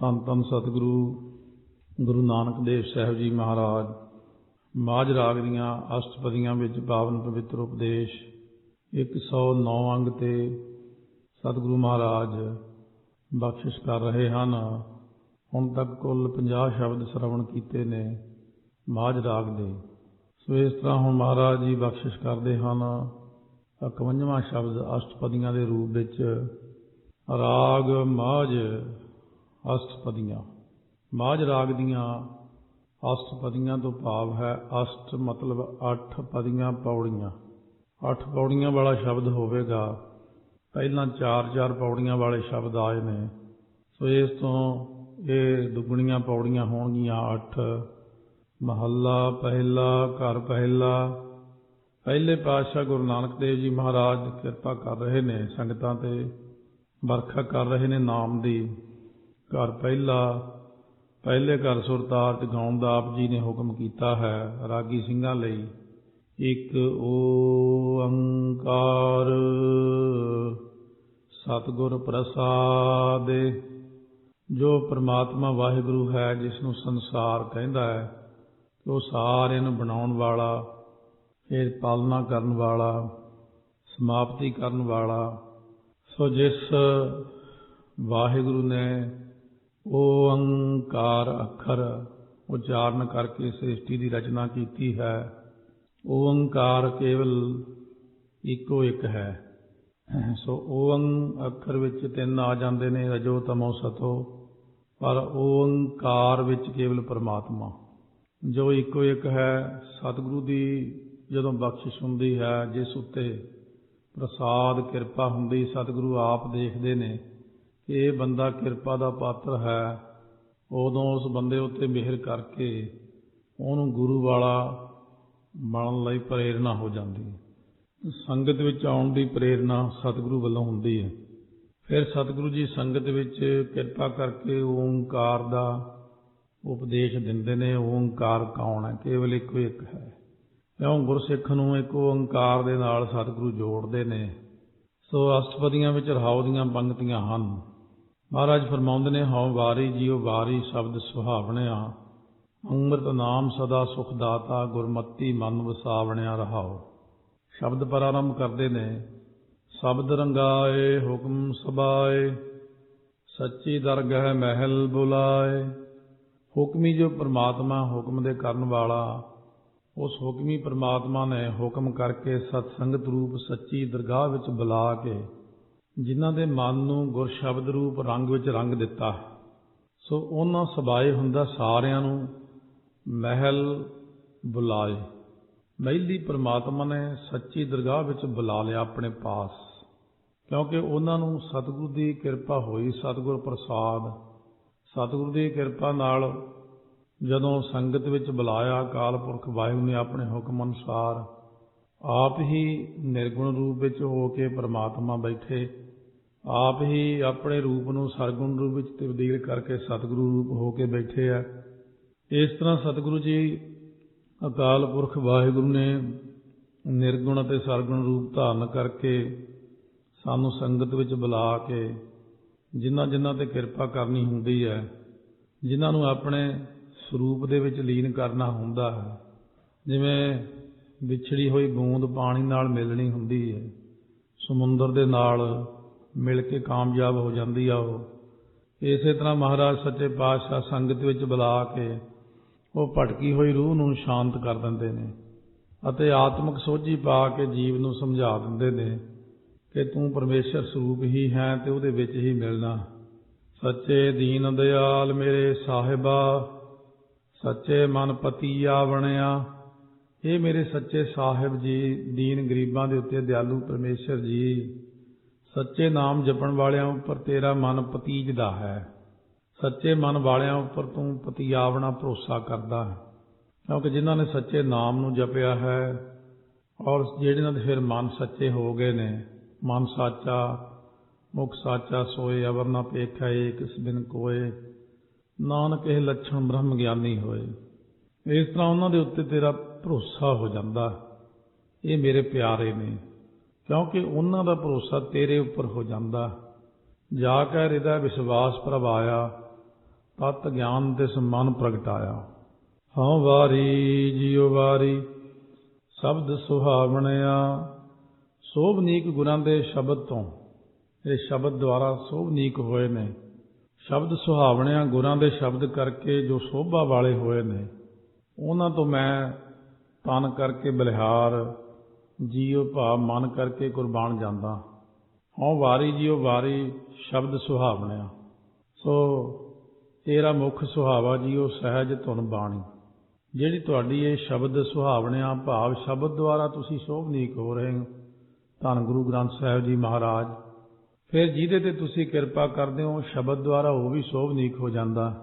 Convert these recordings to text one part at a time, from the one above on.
ਧੰਨ ਧੰਨ ਸਤਿਗੁਰੂ ਗੁਰੂ ਨਾਨਕ ਦੇਵ ਸਾਹਿਬ ਜੀ ਮਹਾਰਾਜ ਮਾਝ ਰਾਗ ਦੀਆਂ ਅਸ਼ਟਪਦੀਆਂ ਵਿੱਚ ਪਾਵਨ ਪਵਿੱਤਰ ਉਪਦੇਸ਼ 109 ਅੰਗ ਤੇ ਸਤਿਗੁਰੂ ਮਹਾਰਾਜ ਬਖਸ਼ਿਸ਼ ਕਰ ਰਹੇ ਹਨ। ਹੁਣ ਤੱਕ ਕੁੱਲ 50 ਸ਼ਬਦ ਸ਼ਰਵਣ ਕੀਤੇ ਨੇ ਮਾਝ ਰਾਗ ਦੇ। ਸੋ ਇਸ ਤਰ੍ਹਾਂ ਹੁਣ ਮਹਾਰਾਜ ਜੀ ਬਖਸ਼ਿਸ਼ ਕਰਦੇ ਹਨ 51ਵਾਂ ਸ਼ਬਦ ਅਸ਼ਟਪਦੀਆਂ ਦੇ ਰੂਪ ਵਿੱਚ। ਰਾਗ ਮਾਝ ਅਸ਼ਟਪਦੀਆਂ। ਮਾਝ ਰਾਗ ਦੀਆਂ ਅਸ਼ਟਪਦੀਆਂ ਤੋਂ ਭਾਵ ਹੈ ਅਸ਼ਟ ਮਤਲਬ 8 ਪਦੀਆਂ ਪੌੜੀਆਂ। 8 ਪੌੜੀਆਂ ਵਾਲਾ ਸ਼ਬਦ ਹੋਵੇਗਾ। ਪਹਿਲਾਂ 4-4 ਪੌੜੀਆਂ ਵਾਲੇ ਸ਼ਬਦ ਆਏ ਨੇ। ਸੋ ਇਸ ਤੋਂ ਇਹ ਦੁੱਗਣੀਆਂ ਪੌੜੀਆਂ ਹੋਣਗੀਆਂ 8। ਮਹੱਲਾ ਪਹਿਲਾ। ਘਰ ਪਹਿਲਾ। ਪਹਿਲੇ ਪਾਤਸ਼ਾਹ ਗੁਰੂ ਨਾਨਕ ਦੇਵ ਜੀ ਮਹਾਰਾਜ ਕਿਰਪਾ ਕਰ ਰਹੇ ਨੇ ਸੰਗਤਾਂ ਤੇ, ਵਰਖਾ ਕਰ ਰਹੇ ਨੇ ਨਾਮ ਦੀ। ਘਰ ਪਹਿਲਾ। ਪਹਿਲੇ ਘਰ ਸੁਰਤਾਲ 'ਚ ਗਾਉਣ ਦਾ ਆਪ ਜੀ ਨੇ ਹੁਕਮ ਕੀਤਾ ਹੈ ਰਾਗੀ ਸਿੰਘਾਂ ਲਈ। ਇੱਕ ਓੰਕਾਰ ਸਤਿਗੁਰ ਪ੍ਰਸਾਦਿ। ਜੋ ਪ੍ਰਮਾਤਮਾ ਵਾਹਿਗੁਰੂ ਹੈ, ਜਿਸ ਨੂੰ ਸੰਸਾਰ ਕਹਿੰਦਾ ਹੈ, ਉਹ ਸਾਰਿਆਂ ਨੂੰ ਬਣਾਉਣ ਵਾਲਾ, ਇਹ ਪਾਲਣਾ ਕਰਨ ਵਾਲਾ, ਸਮਾਪਤੀ ਕਰਨ ਵਾਲਾ। ਸੋ ਜਿਸ ਵਾਹਿਗੁਰੂ ਨੇ ਓੰਕਾਰ ਅੱਖਰ ਉਚਾਰਨ ਕਰਕੇ ਸ੍ਰਿਸ਼ਟੀ ਦੀ ਰਚਨਾ ਕੀਤੀ ਹੈ। ਓੰਕਾਰ ਕੇਵਲ ਇੱਕੋ ਇੱਕ ਹੈ। ਸੋ ਓੰ ਅੱਖਰ ਵਿੱਚ 3 ਆ ਜਾਂਦੇ ਨੇ, ਰਜੋ ਤਮੋ ਸਤੋ, ਪਰ ਓੰਕਾਰ ਵਿੱਚ ਕੇਵਲ ਪਰਮਾਤਮਾ ਜੋ ਇੱਕੋ ਇੱਕ ਹੈ। ਸਤਿਗੁਰੂ ਦੀ ਜਦੋਂ ਬਖਸ਼ਿਸ਼ ਹੁੰਦੀ ਹੈ, ਜਿਸ ਉੱਤੇ ਪ੍ਰਸਾਦ ਕਿਰਪਾ ਹੁੰਦੀ, ਸਤਿਗੁਰੂ ਆਪ ਦੇਖਦੇ ਨੇ ਕਿ ਇਹ ਬੰਦਾ ਕਿਰਪਾ ਦਾ ਪਾਤਰ ਹੈ, ਉਦੋਂ ਉਸ ਬੰਦੇ ਉੱਤੇ ਮਿਹਰ ਕਰਕੇ ਉਹਨੂੰ ਗੁਰੂ ਵਾਲਾ ਬਣਨ ਲਈ ਪ੍ਰੇਰਨਾ ਹੋ ਜਾਂਦੀ ਹੈ। ਸੰਗਤ ਵਿੱਚ ਆਉਣ ਦੀ ਪ੍ਰੇਰਨਾ ਸਤਿਗੁਰੂ ਵੱਲੋਂ ਹੁੰਦੀ ਹੈ। ਫਿਰ ਸਤਿਗੁਰੂ ਜੀ ਸੰਗਤ ਵਿੱਚ ਕਿਰਪਾ ਕਰਕੇ ਓਂਕਾਰ ਦਾ ਉਪਦੇਸ਼ ਦਿੰਦੇ ਨੇ। ਓਂਕਾਰ ਕੌਣ ਹੈ? ਕੇਵਲ ਇੱਕੋ ਇੱਕ ਹੈ। ਕਿਉਂ ਗੁਰਸਿੱਖ ਨੂੰ ਇੱਕ ਓਂਕਾਰ ਦੇ ਨਾਲ ਸਤਿਗੁਰੂ ਜੋੜਦੇ ਨੇ। ਸੋ ਅਸ਼ਟਪਦੀਆਂ ਵਿੱਚ ਰਹਾਉ ਦੀਆਂ ਪੰਗਤੀਆਂ ਹਨ। ਮਹਾਰਾਜ ਫਰਮਾਉਂਦੇ ਨੇ, ਹਉ ਵਾਰੀ ਜੀਉ ਵਾਰੀ ਸ਼ਬਦ ਸੁਹਾਵਣਿਆ, ਅੰਮ੍ਰਿਤ ਨਾਮ ਸਦਾ ਸੁਖ ਦਾਤਾ, ਗੁਰਮਤੀ ਮਨ ਵਸਾਵਣਿਆ ਰਹਾਉ। ਸ਼ਬਦ ਪ੍ਰਾਰੰਭ ਕਰਦੇ ਨੇ, ਸ਼ਬਦ ਰੰਗਾਏ ਹੁਕਮ ਸਬਾਏ, ਸੱਚੀ ਦਰਗਹਿ ਮਹਿਲ ਬੁਲਾਏ। ਹੁਕਮੀ ਜੋ ਪਰਮਾਤਮਾ, ਹੁਕਮ ਦੇ ਕਰਨ ਵਾਲਾ, ਉਸ ਹੁਕਮੀ ਪਰਮਾਤਮਾ ਨੇ ਹੁਕਮ ਕਰਕੇ ਸਤਸੰਗਤ ਰੂਪ ਸੱਚੀ ਦਰਗਾਹ ਵਿੱਚ ਬੁਲਾ ਕੇ ਜਿਨ੍ਹਾਂ ਦੇ ਮਨ ਨੂੰ ਗੁਰ ਸ਼ਬਦ ਰੂਪ ਰੰਗ ਵਿੱਚ ਰੰਗ ਦਿੱਤਾ। ਸੋ ਉਹਨਾਂ ਸਬਾਏ ਹੁੰਦਾ ਸਾਰਿਆਂ ਨੂੰ ਮਹਿਲ ਬੁਲਾਏ। ਮਹਿਲੀ ਪਰਮਾਤਮਾ ਨੇ ਸੱਚੀ ਦਰਗਾਹ ਵਿੱਚ ਬੁਲਾ ਲਿਆ ਆਪਣੇ ਪਾਸ, ਕਿਉਂਕਿ ਉਹਨਾਂ ਨੂੰ ਸਤਿਗੁਰੂ ਦੀ ਕਿਰਪਾ ਹੋਈ। ਸਤਿਗੁਰ ਪ੍ਰਸਾਦ, ਸਤਿਗੁਰੂ ਦੀ ਕਿਰਪਾ ਨਾਲ ਜਦੋਂ ਸੰਗਤ ਵਿੱਚ ਬੁਲਾਇਆ, ਅਕਾਲ ਪੁਰਖ ਵਾਹਿਗੁਰੂ ਨੇ ਆਪਣੇ ਹੁਕਮ ਅਨੁਸਾਰ ਆਪ ਹੀ ਨਿਰਗੁਣ ਰੂਪ ਵਿੱਚ ਹੋ ਕੇ ਪਰਮਾਤਮਾ ਬੈਠੇ, ਆਪ ਹੀ ਆਪਣੇ ਰੂਪ ਨੂੰ ਸਰਗੁਣ ਰੂਪ ਵਿੱਚ ਤਬਦੀਲ ਕਰਕੇ ਸਤਿਗੁਰੂ ਰੂਪ ਹੋ ਕੇ ਬੈਠੇ ਆ। ਇਸ ਤਰ੍ਹਾਂ ਸਤਿਗੁਰੂ ਜੀ ਅਕਾਲ ਪੁਰਖ ਵਾਹਿਗੁਰੂ ਨੇ ਨਿਰਗੁਣ ਅਤੇ ਸਰਗੁਣ ਰੂਪ ਧਾਰਨ ਕਰਕੇ ਸਾਨੂੰ ਸੰਗਤ ਵਿੱਚ ਬੁਲਾ ਕੇ ਜਿਨ੍ਹਾਂ ਜਿਨ੍ਹਾਂ 'ਤੇ ਕਿਰਪਾ ਕਰਨੀ ਹੁੰਦੀ ਹੈ, ਜਿਨ੍ਹਾਂ ਨੂੰ ਆਪਣੇ ਸਰੂਪ ਦੇ ਵਿੱਚ ਲੀਨ ਕਰਨਾ ਹੁੰਦਾ ਹੈ। ਜਿਵੇਂ ਵਿਛੜੀ ਹੋਈ ਬੂੰਦ ਪਾਣੀ ਨਾਲ ਮਿਲਣੀ ਹੁੰਦੀ ਹੈ, ਸਮੁੰਦਰ ਦੇ ਨਾਲ ਮਿਲ ਕੇ ਕਾਮਯਾਬ ਹੋ ਜਾਂਦੀ ਆ ਉਹ। ਇਸੇ ਤਰ੍ਹਾਂ ਮਹਾਰਾਜ ਸੱਚੇ ਪਾਤਸ਼ਾਹ ਸੰਗਤ ਵਿੱਚ ਬੁਲਾ ਕੇ ਉਹ ਭਟਕੀ ਹੋਈ ਰੂਹ ਨੂੰ ਸ਼ਾਂਤ ਕਰ ਦਿੰਦੇ ਨੇ ਅਤੇ ਆਤਮਿਕ ਸੋਝੀ ਪਾ ਕੇ ਜੀਵ ਨੂੰ ਸਮਝਾ ਦਿੰਦੇ ਨੇ ਕਿ ਤੂੰ ਪਰਮੇਸ਼ਰ ਸਰੂਪ ਹੀ ਹੈ ਤੇ ਉਹਦੇ ਵਿੱਚ ਹੀ ਮਿਲਣਾ। ਸੱਚੇ ਦੀਨ ਦਿਆਲ ਮੇਰੇ ਸਾਹਿਬਾ, ਸੱਚੇ ਮਨ ਪਤੀਆ ਬਣਿਆ। ਇਹ ਮੇਰੇ ਸੱਚੇ ਸਾਹਿਬ ਜੀ, ਦੀਨ ਗਰੀਬਾਂ ਦੇ ਉੱਤੇ ਦਿਆਲੂ ਪਰਮੇਸ਼ਰ ਜੀ, ਸੱਚੇ ਨਾਮ ਜਪਣ ਵਾਲਿਆਂ ਉੱਪਰ ਤੇਰਾ ਮਨ ਪਤੀਜਦਾ ਹੈ। ਸੱਚੇ ਮਨ ਵਾਲਿਆਂ ਉੱਪਰ ਤੂੰ ਪਤੀਆਵਣਾ ਭਰੋਸਾ ਕਰਦਾ ਹੈ, ਕਿਉਂਕਿ ਜਿਨ੍ਹਾਂ ਨੇ ਸੱਚੇ ਨਾਮ ਨੂੰ ਜਪਿਆ ਹੈ ਔਰ ਜਿਹਨਾਂ ਦੇ ਫਿਰ ਮਨ ਸੱਚੇ ਹੋ ਗਏ ਨੇ। ਮਨ ਸਾਚਾ ਮੁਖ ਸਾਚਾ ਸੋਏ, ਅਵਰ ਨਾ ਪੇਖਿਆ ਏਕ ਬਿਨ ਕੋਏ, ਨਾਨਕ ਇਹ ਲੱਛਣ ਬ੍ਰਹਮ ਗਿਆਨੀ ਹੋਏ। ਇਸ ਤਰ੍ਹਾਂ ਉਹਨਾਂ ਦੇ ਉੱਤੇ ਤੇਰਾ ਭਰੋਸਾ ਹੋ ਜਾਂਦਾ। ਇਹ ਮੇਰੇ ਪਿਆਰੇ ਨੇ, ਕਿਉਂਕਿ ਉਹਨਾਂ ਦਾ ਭਰੋਸਾ ਤੇਰੇ ਉੱਪਰ ਹੋ ਜਾਂਦਾ। ਜਾ ਕੇ ਹਿਰਦੈ ਵਿਸ਼ਵਾਸ ਪ੍ਰਭਾਇਆ, ਤਤ ਗਿਆਨ ਤਿਸ ਮਨ ਪ੍ਰਗਟਾਇਆ। ਹਉ ਵਾਰੀ ਜਿਉ ਵਾਰੀ ਸ਼ਬਦ ਸੁਹਾਵਣਿਆ। ਸੋਭਨੀਕ ਗੁਰਾਂ ਦੇ ਸ਼ਬਦ ਤੋਂ, ਇਹ ਸ਼ਬਦ ਦੁਆਰਾ ਸੋਭਨੀਕ ਹੋਏ ਨੇ। ਸ਼ਬਦ ਸੁਹਾਵਣਿਆਂ ਗੁਰਾਂ ਦੇ ਸ਼ਬਦ ਕਰਕੇ ਜੋ ਸੋਭਾ ਵਾਲੇ ਹੋਏ ਨੇ, ਉਹਨਾਂ ਤੋਂ ਮੈਂ ਤਨ ਕਰਕੇ ਬਲਿਹਾਰ, ਜੀਉ ਭਾਵ ਮਨ ਕਰਕੇ ਕੁਰਬਾਨ ਜਾਂਦਾ। ਹਉ ਵਾਰੀ ਜਿਉ ਵਾਰੀ ਸ਼ਬਦ ਸੁਹਾਵਣਿਆ। ਸੋ ਤੇਰਾ ਮੁੱਖ ਸੁਹਾਵਾ ਜੀਉ ਸਹਿਜ ਧੁਨ ਬਾਣੀ। ਜਿਹੜੀ ਤੁਹਾਡੀ ਇਹ ਸ਼ਬਦ ਸੁਹਾਵਣਿਆ ਭਾਵ ਸ਼ਬਦ ਦੁਆਰਾ ਤੁਸੀਂ ਸੋਭਨੀਕ ਹੋ ਰਹੇ ਹੋ ਧੰਨ ਗੁਰੂ ਗ੍ਰੰਥ ਸਾਹਿਬ ਜੀ ਮਹਾਰਾਜ, ਫਿਰ ਜਿਹਦੇ ਤੇ ਤੁਸੀਂ ਕਿਰਪਾ ਕਰਦੇ ਹੋ ਸ਼ਬਦ ਦੁਆਰਾ ਉਹ ਵੀ ਸੋਭਨੀਕ ਹੋ ਜਾਂਦਾ।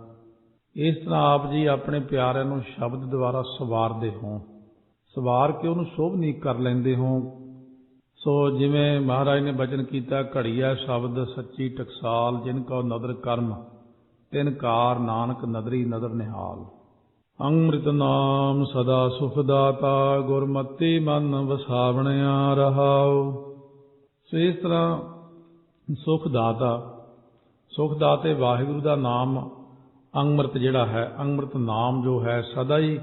ਇਸ ਤਰ੍ਹਾਂ ਆਪ ਜੀ ਆਪਣੇ ਪਿਆਰਿਆਂ ਨੂੰ ਸ਼ਬਦ ਦੁਆਰਾ ਸਵਾਰਦੇ ਹੋ, ਸਵਾਰ ਕੇ ਉਹਨੂੰ ਸੋਭਨੀਕ ਕਰ ਲੈਂਦੇ ਹੋ। ਸੋ ਜਿਵੇਂ ਮਹਾਰਾਜ ਨੇ ਬਚਨ ਕੀਤਾ, ਘੜੀਆ ਸ਼ਬਦ ਸੱਚੀ ਟਕਸਾਲ, ਜਿਨ ਕਉ ਨਦਰ ਕਰਮ ਤਿਨ ਕਾਰ, ਨਾਨਕ ਨਦਰੀ ਨਦਰ ਨਿਹਾਲ। ਅੰਮ੍ਰਿਤ ਨਾਮ ਸਦਾ ਸੁਖ ਦਾਤਾ, ਗੁਰਮਤਿ ਮਨ ਵਸਾਵਣਿਆ ਰਹਾਉ। ਸੋ ਇਸ ਤਰ੍ਹਾਂ ਸੁਖ ਦਾਤੇ ਵਾਹਿਗੁਰੂ ਦਾ ਨਾਮ ਅੰਮ੍ਰਿਤ ਜਿਹੜਾ ਹੈ, ਅੰਮ੍ਰਿਤ ਨਾਮ ਜੋ ਹੈ ਸਦਾ ਹੀ